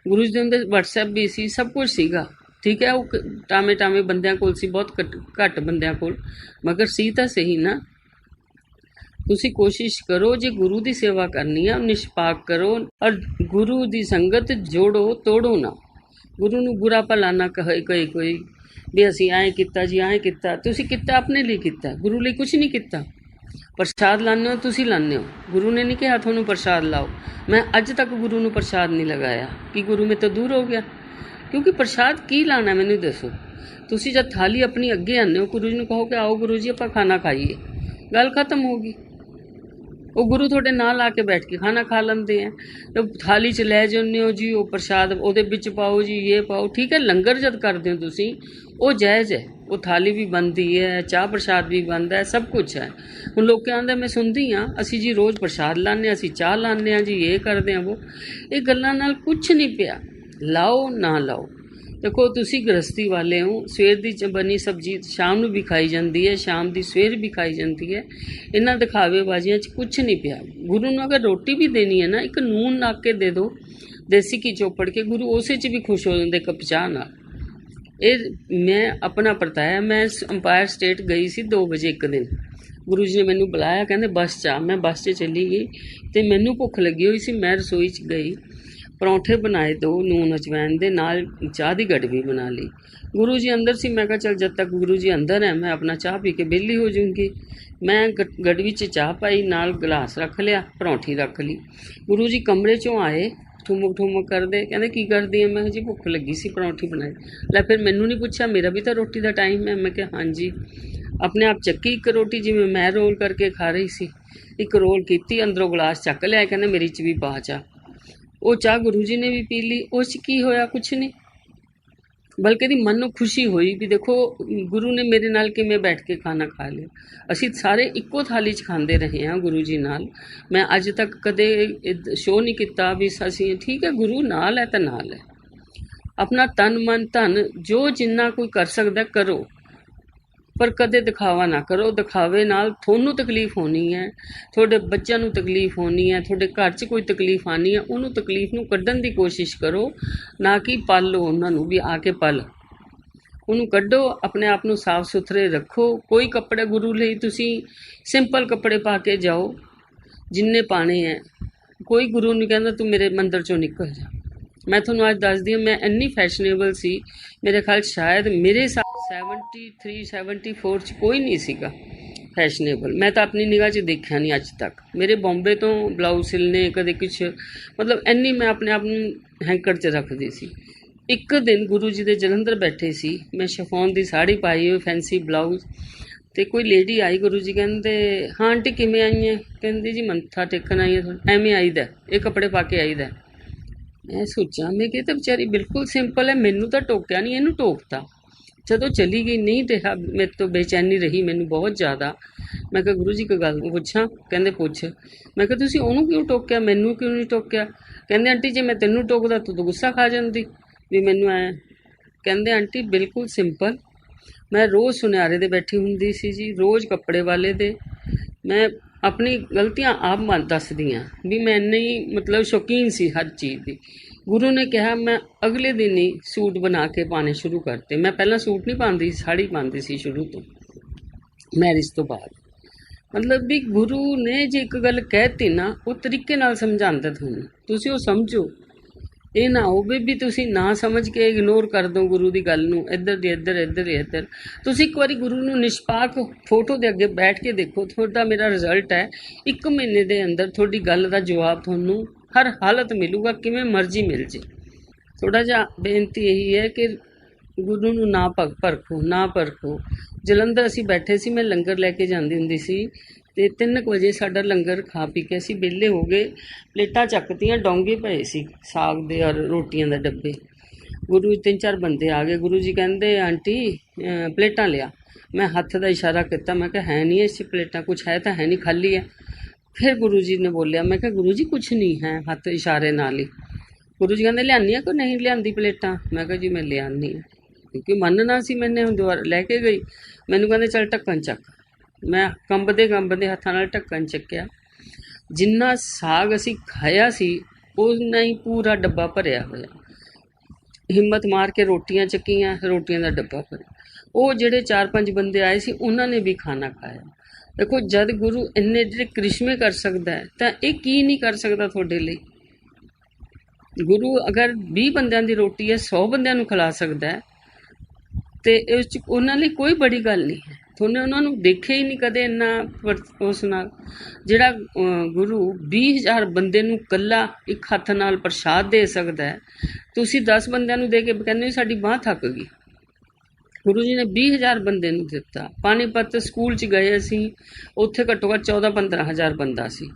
ਗੁਰੂ ਜੀ ਦੇ ਹੁੰਦੇ ਵਟਸਐਪ ਵੀ ਸੀ, ਸਭ ਕੁਝ ਸੀਗਾ, ਠੀਕ ਹੈ। ਉਹ ਟਾਵੇਂ ਬੰਦਿਆਂ ਕੋਲ ਸੀ, ਬਹੁਤ ਘੱਟ ਬੰਦਿਆਂ ਕੋਲ, ਮਗਰ ਸੀ ਤਾਂ ਸਹੀ ਨਾ। ਤੁਸੀਂ ਕੋਸ਼ਿਸ਼ ਕਰੋ, ਜੇ ਗੁਰੂ ਦੀ ਸੇਵਾ ਕਰਨੀ ਹੈ ਨਿਸ਼ਪਾਕ ਕਰੋ, ਔਰ ਗੁਰੂ ਦੀ ਸੰਗਤ ਜੋੜੋ, ਤੋੜੋ ਨਾ। ਗੁਰੂ ਨੂੰ ਬੁਰਾ ਭਲਾ ਨਾ ਕਹੇ ਕੋਈ ਵੀ ਅਸੀਂ ਐਂ ਕੀਤਾ ਜੀ, ਐਂ ਕੀਤਾ। ਤੁਸੀਂ ਕੀਤਾ ਆਪਣੇ ਲਈ ਕੀਤਾ, ਗੁਰੂ ਲਈ ਕੁਛ ਨਹੀਂ ਕੀਤਾ। ਪ੍ਰਸ਼ਾਦ ਲਾਉਂਦੇ ਹੋ, ਤੁਸੀਂ ਲਾਉਂਦੇ ਹੋ, ਗੁਰੂ ਨੇ ਨਹੀਂ ਕਿਹਾ ਤੁਹਾਨੂੰ ਪ੍ਰਸ਼ਾਦ ਲਾਓ। ਮੈਂ ਅੱਜ ਤੱਕ ਗੁਰੂ ਨੂੰ ਪ੍ਰਸ਼ਾਦ ਨਹੀਂ ਲਗਾਇਆ ਕਿ ਗੁਰੂ ਮੇਰੇ ਤੋਂ ਦੂਰ ਹੋ ਗਿਆ, ਕਿਉਂਕਿ ਪ੍ਰਸ਼ਾਦ ਕੀ ਲਾਉਣਾ ਮੈਨੂੰ ਦੱਸੋ। ਤੁਸੀਂ ਜਦ ਥਾਲੀ ਆਪਣੀ ਅੱਗੇ ਆਉਂਦੇ ਹੋ, ਗੁਰੂ ਜੀ ਨੂੰ ਕਹੋ ਕਿ ਆਓ ਗੁਰੂ ਜੀ ਆਪਾਂ ਖਾਣਾ ਖਾਈਏ, ਗੱਲ ਖਤਮ ਹੋ ਗਈ। ਉਹ ਗੁਰੂ ਤੁਹਾਡੇ ਨਾਲ ਆ ਕੇ ਬੈਠ ਕੇ ਖਾਣਾ ਖਾ ਲੈਂਦੇ ਆ। ਤੇ ਥਾਲੀ 'ਚ ਲੈ ਜਾਂਦੇ ਹੋ ਜੀ, ਉਹ ਪ੍ਰਸ਼ਾਦ ਉਹਦੇ ਵਿੱਚ ਪਾਓ ਜੀ, ਇਹ ਪਾਓ, ਠੀਕ ਹੈ। ਲੰਗਰ ਜਦ ਕਰਦੇ ਹੋ ਤੁਸੀਂ, ਉਹ ਜਾਇਜ਼ ਹੈ, ਉਹ ਥਾਲੀ ਵੀ ਬਣਦੀ ਹੈ, ਚਾਹ ਪ੍ਰਸ਼ਾਦ ਵੀ ਬਣਦਾ ਹੈ, ਸਭ ਕੁਛ ਹੈ। ਹੁਣ ਲੋਕਾਂ ਆਂਦਾ, ਮੈਂ ਸੁਣਦੀ ਹਾਂ, ਅਸੀਂ ਜੀ ਰੋਜ਼ ਪ੍ਰਸ਼ਾਦ ਲਾਉਂਦੇ ਹਾਂ, ਅਸੀਂ ਚਾਹ ਲਾਉਂਦੇ ਹਾਂ ਜੀ, ਇਹ ਕਰਦੇ ਹਾਂ, ਇਹ ਗੱਲਾਂ ਨਾਲ ਕੁਛ ਨਹੀਂ ਪਿਆ। ਲਾਓ ਨਾ ਲਾਓ, ਦੇਖੋ ਤੁਸੀਂ ਗ੍ਰਸਤੀ ਵਾਲੇ ਹੋ, ਸਵੇਰ ਦੀ ਬਣੀ ਸਬਜ਼ੀ ਸ਼ਾਮ ਨੂੰ ਵੀ ਖਾਈ ਜਾਂਦੀ ਹੈ, ਸ਼ਾਮ ਦੀ ਸਵੇਰ ਵੀ ਖਾਈ ਜਾਂਦੀ ਹੈ। ਇਹਨਾਂ ਦਿਖਾਵੇ ਬਾਜ਼ੀਆਂ 'ਚ ਕੁਛ ਨਹੀਂ ਪਿਆ। ਗੁਰੂ ਨੂੰ ਅਗਰ ਰੋਟੀ ਵੀ ਦੇਣੀ ਹੈ ਨਾ, ਇੱਕ ਨੂਨ ਲਾ ਕੇ ਦੇ ਦਿਓ, ਦੇਸੀ ਘੀ ਚੋਪੜ ਕੇ, ਗੁਰੂ ਉਸੇ 'ਚ ਵੀ ਖੁਸ਼ ਹੋ ਜਾਂਦੇ ਕੱਪ ਚਾਹ ਨਾਲ। ਇਹ ਮੈਂ ਆਪਣਾ ਪਰਤਾਇਆ। ਮੈਂ ਅੰਪਾਇਰ ਸਟੇਟ ਗਈ ਸੀ 2 ਵਜੇ ਇੱਕ ਦਿਨ, ਗੁਰੂ ਜੀ ਨੇ ਮੈਨੂੰ ਬੁਲਾਇਆ, ਕਹਿੰਦੇ ਬੱਸ 'ਚ ਆ। ਮੈਂ ਬੱਸ 'ਚ ਚਲੀ ਗਈ ਅਤੇ ਮੈਨੂੰ ਭੁੱਖ ਲੱਗੀ ਹੋਈ ਸੀ। ਮੈਂ ਰਸੋਈ 'ਚ ਗਈ, ਪਰੌਂਠੇ ਬਣਾਏ 2 ਨੂਨ ਅਜਵਾਇਣ ਦੇ ਨਾਲ, ਚਾਹ ਦੀ ਗੜਵੀ ਬਣਾ ਲਈ। ਗੁਰੂ ਜੀ ਅੰਦਰ ਸੀ। ਮੈਂ ਕਿਹਾ ਚਲ ਜਦ ਤੱਕ ਗੁਰੂ ਜੀ ਅੰਦਰ ਹੈ ਮੈਂ ਆਪਣਾ ਚਾਹ ਪੀ ਕੇ ਵਿਹਲੀ ਹੋ ਜਾਊਂਗੀ। ਮੈਂ ਗੜਵੀ 'ਚ ਚਾਹ ਪਾਈ, ਨਾਲ ਗਲਾਸ ਰੱਖ ਲਿਆ, ਪਰੌਂਠੀ ਰੱਖ ਲਈ। ਗੁਰੂ ਜੀ ਕਮਰੇ 'ਚੋਂ ਆਏ, ਠੁਮਕ ਠੁਮਕ ਕਰਦੇ, ਕਹਿੰਦੇ ਕੀ ਕਰਦੀ ਹੈ? ਮੈਂ ਕਿਹਾ ਜੀ ਭੁੱਖ ਲੱਗੀ ਸੀ, ਪਰੌਂਠੀ ਬਣਾਈ। ਲੈ ਫਿਰ ਮੈਨੂੰ ਨਹੀਂ ਪੁੱਛਿਆ, ਮੇਰਾ ਵੀ ਤਾਂ ਰੋਟੀ ਦਾ ਟਾਈਮ ਹੈ। ਮੈਂ ਕਿਹਾ ਹਾਂਜੀ। ਆਪਣੇ ਆਪ ਚੱਕੀ ਇੱਕ ਰੋਟੀ, ਜਿਵੇਂ ਮੈਂ ਰੋਲ ਕਰਕੇ ਖਾ ਰਹੀ ਸੀ, ਇੱਕ ਰੋਲ ਕੀਤੀ, ਅੰਦਰੋਂ ਗਲਾਸ ਚੱਕ ਲਿਆ, ਕਹਿੰਦੇ ਮੇਰੀ 'ਚ ਵੀ ਪਾ ਚਾਹ। ਉਹ ਚਾਹ ਗੁਰੂ ਜੀ ਨੇ ਵੀ ਪੀ ਲਈ। ਉਸ 'ਚ ਕੀ ਹੋਇਆ? ਕੁਛ ਨਹੀਂ, ਬਲਕਿ ਦੀ ਮਨ ਨੂੰ ਖੁਸ਼ੀ ਹੋਈ ਵੀ ਦੇਖੋ ਗੁਰੂ ਨੇ ਮੇਰੇ ਨਾਲ ਕਿਵੇਂ ਬੈਠ ਕੇ ਖਾਣਾ ਖਾ ਲਿਆ। ਅਸੀਂ ਸਾਰੇ ਇੱਕੋ ਥਾਲੀ 'ਚ ਖਾਂਦੇ ਰਹੇ ਹਾਂ ਗੁਰੂ ਜੀ ਨਾਲ। ਮੈਂ ਅੱਜ ਤੱਕ ਕਦੇ ਸ਼ੋਅ ਨਹੀਂ ਕੀਤਾ ਵੀ ਅਸੀਂ, ਠੀਕ ਹੈ ਗੁਰੂ ਨਾਲ ਹੈ ਤਾਂ ਨਾਲ ਹੈ। ਆਪਣਾ ਤਨ ਮਨ ਧਨ ਜੋ ਜਿੰਨਾ ਕੋਈ ਕਰ ਸਕਦਾ ਕਰੋ, ਪਰ ਕਦੇ ਦਿਖਾਵਾ ਨਾ ਕਰੋ। ਦਿਖਾਵੇ ਨਾਲ ਤੁਹਾਨੂੰ ਤਕਲੀਫ ਹੋਣੀ ਹੈ, ਤੁਹਾਡੇ ਬੱਚਿਆਂ ਨੂੰ ਤਕਲੀਫ ਹੋਣੀ ਹੈ, ਤੁਹਾਡੇ ਘਰ 'ਚ ਕੋਈ ਤਕਲੀਫ ਆਉਣੀ ਹੈ। ਉਹਨੂੰ ਤਕਲੀਫ ਨੂੰ ਕੱਢਣ ਦੀ ਕੋਸ਼ਿਸ਼ ਕਰੋ, ਨਾ ਕਿ ਪਾਲੋ ਉਹਨਾਂ ਨੂੰ ਵੀ ਆ ਕੇ ਪਲ। ਉਹਨੂੰ ਕੱਢੋ, ਆਪਣੇ ਆਪ ਨੂੰ ਸਾਫ਼ ਸੁਥਰੇ ਰੱਖੋ। ਕੋਈ ਕੱਪੜੇ ਗੁਰੂ ਲਈ ਤੁਸੀਂ ਸਿੰਪਲ ਕੱਪੜੇ ਪਾ ਕੇ ਜਾਓ ਜਿੰਨੇ ਪਾਣੇ ਹੈ। ਕੋਈ ਗੁਰੂ ਨਹੀਂ ਕਹਿੰਦਾ ਤੂੰ ਮੇਰੇ ਮੰਦਰ 'ਚੋਂ ਨਿਕਲ ਜਾ। ਮੈਂ ਤੁਹਾਨੂੰ ਅੱਜ ਦੱਸਦੀ ਹਾਂ, ਮੈਂ ਇੰਨੀ ਫੈਸ਼ਨੇਬਲ ਸੀ, ਮੇਰੇ ਖਿਆਲ ਸ਼ਾਇਦ ਮੇਰੇ 73 74 'ਚ ਕੋਈ ਨਹੀਂ ਸੀਗਾ ਫੈਸ਼ਨੇਬਲ। ਮੈਂ ਤਾਂ ਆਪਣੀ ਨਿਗਾਹ 'ਚ ਦੇਖਿਆ ਨਹੀਂ ਅੱਜ ਤੱਕ। ਮੇਰੇ ਬੰਬੇ ਤੋਂ ਬਲਾਊਜ਼ ਸਿਲਨੇ, ਕਦੇ ਕੁਛ, ਮਤਲਬ ਇੰਨੀ ਮੈਂ ਆਪਣੇ ਆਪ ਨੂੰ ਹੈਂਕਰ 'ਚ ਰੱਖਦੀ ਸੀ। ਇੱਕ ਦਿਨ ਗੁਰੂ ਜੀ ਦੇ ਜਲੰਧਰ ਬੈਠੇ ਸੀ, ਮੈਂ ਸ਼ਿਫੋਨ ਦੀ ਸਾੜੀ ਪਾਈ ਹੋਈ, ਫੈਂਸੀ ਬਲਾਊਜ਼, ਅਤੇ ਕੋਈ ਲੇਡੀ ਆਈ। ਗੁਰੂ ਜੀ ਕਹਿੰਦੇ ਹਾਂ ਆਂਟੀ ਕਿਵੇਂ ਆਈ ਹੈ? ਕਹਿੰਦੀ ਜੀ ਮੱਥਾ ਟੇਕਣ ਆਈ ਹੈ। ਐਵੇਂ ਆਈਦਾ, ਇਹ ਕੱਪੜੇ ਪਾ ਕੇ ਆਈਦਾ। ਮੈਂ ਸੋਚਾਂ, ਮੈਂ ਕਿਹਾ ਤਾਂ ਵਿਚਾਰੀ ਬਿਲਕੁਲ ਸਿੰਪਲ ਹੈ, ਮੈਨੂੰ ਤਾਂ ਟੋਕਿਆ ਨਹੀਂ, ਇਹਨੂੰ ਟੋਕਤਾ। ਜਦੋਂ ਚਲੀ ਗਈ ਨਹੀਂ ਰਿਹਾ, ਮੇਰੇ ਤੋਂ ਬੇਚੈਨੀ ਰਹੀ ਮੈਨੂੰ ਬਹੁਤ ਜ਼ਿਆਦਾ। ਮੈਂ ਕਿਹਾ ਗੁਰੂ ਜੀ ਇੱਕ ਗੱਲ ਪੁੱਛਾਂ? ਕਹਿੰਦੇ ਪੁੱਛ। ਮੈਂ ਕਿਹਾ ਤੁਸੀਂ ਉਹਨੂੰ ਕਿਉਂ ਟੋਕਿਆ, ਮੈਨੂੰ ਕਿਉਂ ਨਹੀਂ ਟੋਕਿਆ? ਕਹਿੰਦੇ ਆਂਟੀ ਜੇ ਮੈਂ ਤੈਨੂੰ ਟੋਕਦਾ ਤੂੰ ਤਾਂ ਗੁੱਸਾ ਖਾ ਜਾਂਦੀ ਵੀ ਮੈਨੂੰ ਐਂ। ਕਹਿੰਦੇ ਆਂਟੀ ਬਿਲਕੁਲ ਸਿੰਪਲ, ਮੈਂ ਰੋਜ਼ ਸੁਨਿਆਰੇ ਦੇ ਬੈਠੀ ਹੁੰਦੀ ਸੀ ਜੀ, ਰੋਜ਼ ਕੱਪੜੇ ਵਾਲੇ ਦੇ। ਮੈਂ ਆਪਣੀ ਗਲਤੀਆਂ ਆਪ ਦੱਸਦੀ ਹਾਂ ਵੀ ਮੈਂ ਇੰਨੀ ਮਤਲਬ ਸ਼ੌਕੀਨ ਸੀ ਹਰ ਚੀਜ਼ ਦੀ। ਗੁਰੂ ਨੇ ਕਿਹਾ, ਮੈਂ ਅਗਲੇ ਦਿਨ ਹੀ ਸੂਟ ਬਣਾ ਕੇ ਪਾਉਣੇ ਸ਼ੁਰੂ ਕਰਤੇ। ਮੈਂ ਪਹਿਲਾਂ ਸੂਟ ਨਹੀਂ ਪਾਉਂਦੀ, ਸਾੜੀ ਪਾਉਂਦੀ ਸੀ ਸ਼ੁਰੂ ਤੋਂ, ਮੈਰਿਜ ਤੋਂ ਬਾਅਦ। ਮਤਲਬ ਵੀ ਗੁਰੂ ਨੇ ਜੇ ਇੱਕ ਗੱਲ ਕਹਿਤੀ ਨਾ, ਉਹ ਤਰੀਕੇ ਨਾਲ ਸਮਝਾਉਂਦਾ ਤੁਹਾਨੂੰ, ਤੁਸੀਂ ਉਹ ਸਮਝੋ। ਇਹ ਨਾ ਹੋਵੇ ਵੀ ਤੁਸੀਂ ਨਾ ਸਮਝ ਕੇ ਇਗਨੋਰ ਕਰ ਦਿਓ ਗੁਰੂ ਦੀ ਗੱਲ ਨੂੰ, ਇੱਧਰ ਦੀ ਇੱਧਰ, ਇੱਧਰ ਦੀ ਇੱਧਰ। ਤੁਸੀਂ ਇੱਕ ਵਾਰੀ ਗੁਰੂ ਨੂੰ ਨਿਸ਼ਪਾਕ ਫੋਟੋ ਦੇ ਅੱਗੇ ਬੈਠ ਕੇ ਦੇਖੋ। ਤੁਹਾਡਾ ਮੇਰਾ ਰਿਜ਼ਲਟ ਹੈ, 1 ਮਹੀਨੇ ਦੇ ਅੰਦਰ ਤੁਹਾਡੀ ਗੱਲ ਦਾ ਜਵਾਬ ਤੁਹਾਨੂੰ ਹਰ ਹਾਲਤ ਮਿਲੂਗਾ, ਕਿਵੇਂ ਮਰਜ਼ੀ ਮਿਲ ਜੇ। ਥੋੜ੍ਹਾ ਜਿਹਾ ਬੇਨਤੀ ਇਹੀ ਹੈ ਕਿ ਗੁਰੂ ਨੂੰ ਨਾ ਪਰਖੋ, ਨਾ ਪਰਖੋ। ਜਲੰਧਰ ਅਸੀਂ ਬੈਠੇ ਸੀ, ਮੈਂ ਲੰਗਰ ਲੈ ਕੇ ਜਾਂਦੀ ਹੁੰਦੀ ਸੀ, ਅਤੇ 3 ਵਜੇ ਸਾਡਾ ਲੰਗਰ ਖਾ ਪੀ ਕੇ ਅਸੀਂ ਵਿਹਲੇ ਹੋ ਗਏ। ਪਲੇਟਾਂ ਚੱਕਤੀਆਂ, ਡੋਂਗੇ ਪਏ ਸੀ ਸਾਗ ਦੇ ਔਰ ਰੋਟੀਆਂ ਦੇ ਡੱਬੇ। ਗੁਰੂ 3-4 ਬੰਦੇ ਆ ਗਏ। ਗੁਰੂ ਜੀ ਕਹਿੰਦੇ ਆਂਟੀ ਪਲੇਟਾਂ ਲਿਆ। ਮੈਂ ਹੱਥ ਦਾ ਇਸ਼ਾਰਾ ਕੀਤਾ, ਮੈਂ ਕਿਹਾ ਹੈ ਨਹੀਂ ਇਸ 'ਚ ਪਲੇਟਾਂ, ਕੁਛ ਹੈ ਤਾਂ ਹੈ ਨਹੀਂ, ਖਾਲੀ ਹੈ। ਫਿਰ ਗੁਰੂ ਜੀ ਨੇ ਬੋਲਿਆ, ਮੈਂ ਕਿਹਾ ਗੁਰੂ ਜੀ ਕੁਛ ਨਹੀਂ ਹੈ, ਹੱਥ ਇਸ਼ਾਰੇ ਨਾਲ ਹੀ। ਗੁਰੂ ਜੀ ਕਹਿੰਦੇ ਲਿਆਉਂਦੀ ਕਿ ਨਹੀਂ ਲਿਆਂਦੀ ਪਲੇਟਾਂ? ਮੈਂ ਕਿਹਾ ਜੀ ਮੈਂ ਲਿਆਉਂਦੀ ਹਾਂ, ਕਿਉਂਕਿ ਮੰਨਣਾ ਸੀ ਮੈਨੇ। ਹੁਣ ਦੁਬਾਰਾ ਲੈ ਕੇ ਗਈ, ਮੈਨੂੰ ਕਹਿੰਦੇ ਚੱਲ ਢੱਕਣ ਚੱਕ। ਮੈਂ ਕੰਬਦੇ ਹੱਥਾਂ ਨਾਲ ਢੱਕਣ ਚੱਕਿਆ। ਜਿੰਨਾ ਸਾਗ ਅਸੀਂ ਖਾਇਆ ਸੀ ਉਨਾ ਹੀ ਪੂਰਾ ਡੱਬਾ ਭਰਿਆ ਹੋਇਆ। ਹਿੰਮਤ ਮਾਰ ਕੇ ਰੋਟੀਆਂ ਚੱਕੀਆਂ, ਰੋਟੀਆਂ ਦਾ ਡੱਬਾ ਭਰਿਆ। ਉਹ ਜਿਹੜੇ 4-5 ਬੰਦੇ ਆਏ ਸੀ ਉਹਨਾਂ ਨੇ ਵੀ ਖਾਣਾ ਖਾਇਆ। ਦੇਖੋ ਜਦ ਗੁਰੂ ਇੰਨੇ ਜਿਹੜੇ ਕ੍ਰਿਸ਼ਮੇ ਕਰ ਸਕਦਾ ਹੈ ਤਾਂ ਇਹ ਕੀ ਨਹੀਂ ਕਰ ਸਕਦਾ ਤੁਹਾਡੇ ਲਈ। ਗੁਰੂ ਅਗਰ 20 ਬੰਦਿਆਂ ਦੀ ਰੋਟੀ ਹੈ 100 ਬੰਦਿਆਂ ਨੂੰ ਖਿਲਾ ਸਕਦਾ ਹੈ, ਅਤੇ ਇਸ 'ਚ ਉਹਨਾਂ ਲਈ ਕੋਈ ਬੜੀ ਗੱਲ ਨਹੀਂ ਹੈ। ਤੁਹਾਨੂੰ ਉਹਨਾਂ ਨੂੰ ਦੇਖਿਆ ਹੀ ਨਹੀਂ ਕਦੇ ਇੰਨਾ ਉਸ ਨਾਲ। ਜਿਹੜਾ ਗੁਰੂ 20,000 ਬੰਦੇ ਨੂੰ ਇਕੱਲਾ ਇੱਕ ਹੱਥ ਨਾਲ ਪ੍ਰਸ਼ਾਦ ਦੇ ਸਕਦਾ ਹੈ, ਤੁਸੀਂ 10 ਬੰਦਿਆਂ ਨੂੰ ਦੇ ਕੇ ਕਹਿੰਦੇ ਹੋ ਸਾਡੀ ਬਾਂਹ ਥੱਕ ਗਈ। ਗੁਰੂ ਜੀ ਨੇ 20,000 ਬੰਦੇ ਨੂੰ ਦਿੱਤਾ। ਪਾਣੀਪਤ ਸਕੂਲ 'ਚ ਗਏ ਅਸੀਂ, ਉੱਥੇ ਘੱਟੋ ਘੱਟ 14-15,000 ਬੰਦਾ ਸੀ,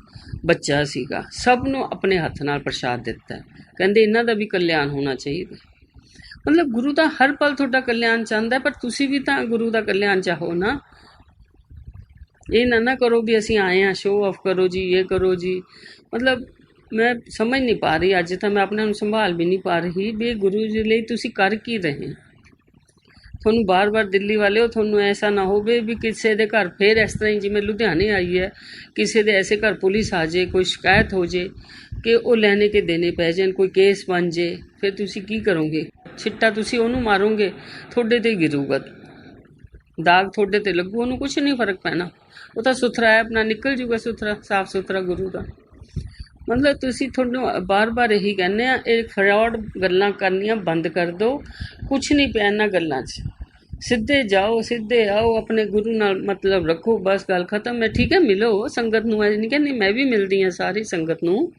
ਬੱਚਾ ਸੀਗਾ, ਸਭ ਨੂੰ ਆਪਣੇ ਹੱਥ ਨਾਲ ਪ੍ਰਸ਼ਾਦ ਦਿੱਤਾ। ਕਹਿੰਦੇ ਇਹਨਾਂ ਦਾ ਵੀ ਕਲਿਆਣ ਹੋਣਾ ਚਾਹੀਦਾ। ਮਤਲਬ ਗੁਰੂ ਤਾਂ ਹਰ ਪਲ ਤੁਹਾਡਾ ਕਲਿਆਣ ਚਾਹੁੰਦਾ, ਪਰ ਤੁਸੀਂ ਵੀ ਤਾਂ ਗੁਰੂ ਦਾ ਕਲਿਆਣ ਚਾਹੋ ਨਾ। ਇਹ ਨਾ ਕਰੋ ਵੀ ਅਸੀਂ ਆਏ ਹਾਂ ਸ਼ੋਅ ਆਫ ਕਰੋ ਜੀ, ਇਹ ਕਰੋ ਜੀ। ਮਤਲਬ ਮੈਂ ਸਮਝ ਨਹੀਂ ਪਾ ਰਹੀ, ਅੱਜ ਤਾਂ ਮੈਂ ਆਪਣੇ ਨੂੰ ਸੰਭਾਲ ਵੀ ਨਹੀਂ ਪਾ ਰਹੀ ਵੀ ਗੁਰੂ ਜੀ ਲਈ ਤੁਸੀਂ ਕਰ ਕੀ ਰਹੇ। ਤੁਹਾਨੂੰ ਬਾਰ-ਬਾਰ ਦਿੱਲੀ ਵਾਲਿਓ, ਤੁਹਾਨੂੰ ਐਸਾ ਨਾ ਹੋਵੇ ਵੀ ਕਿਸੇ ਦੇ ਘਰ ਫੇਰ ਇਸ ਤਰ੍ਹਾਂ ਹੀ ਜਿਵੇਂ ਲੁਧਿਆਣੇ ਆਈ ਹੈ, ਕਿਸੇ ਦੇ ਐਸੇ ਘਰ ਪੁਲਿਸ ਆ ਜੇ, ਕੋਈ ਸ਼ਿਕਾਇਤ ਹੋ ਜੇ ਕਿ ਉਹ ਲੈਣੇ ਕੇ ਦੇਣੇ ਪੈ ਜਾਣ, ਕੋਈ ਕੇਸ ਬਣ ਜੇ, ਫਿਰ ਤੁਸੀਂ ਕੀ ਕਰੋਗੇ? ਛਿੱਟਾ ਤੁਸੀਂ ਉਹਨੂੰ ਮਾਰੋਗੇ, ਤੁਹਾਡੇ ਤੇ ਗਿਰੂਗਾ, ਦਾਗ ਤੁਹਾਡੇ ਤੇ ਲੱਗੂ, ਉਹਨੂੰ ਕੁਛ ਨਹੀਂ ਫਰਕ ਪੈਣਾ। ਉਹ ਤਾਂ ਸੁਥਰਾ ਹੈ, ਆਪਣਾ ਨਿਕਲ ਜੂਗਾ ਸੁਥਰਾ, ਸਾਫ ਸੁਥਰਾ ਗੁਰੂ ਦਾ। ਮਤਲਬ ਤੁਸੀਂ, ਤੁਹਾਨੂੰ ਬਾਰ-ਬਾਰ ਇਹੀ ਕਹਿੰਦੇ ਆ, ਇਹ ਫਰਾਡ ਗੱਲਾਂ ਕਰਨੀਆਂ ਬੰਦ ਕਰ ਦਿਓ। ਕੁਛ ਨਹੀਂ ਪਿਆ ਇਹਨਾਂ ਗੱਲਾਂ 'ਚ, ਸਿੱਧੇ ਜਾਓ, ਸਿੱਧੇ ਆਓ, ਆਪਣੇ ਗੁਰੂ ਨਾਲ ਮਤਲਬ ਰੱਖੋ, ਬਸ ਗੱਲ ਖਤਮ ਹੈ। ਠੀਕ ਹੈ, ਮਿਲੋ ਸੰਗਤ ਨੂੰ, ਇਹ ਨਹੀਂ ਕਹਿੰਦੀ, ਮੈਂ ਵੀ ਮਿਲਦੀ ਹਾਂ ਸਾਰੀ ਸੰਗਤ ਨੂੰ,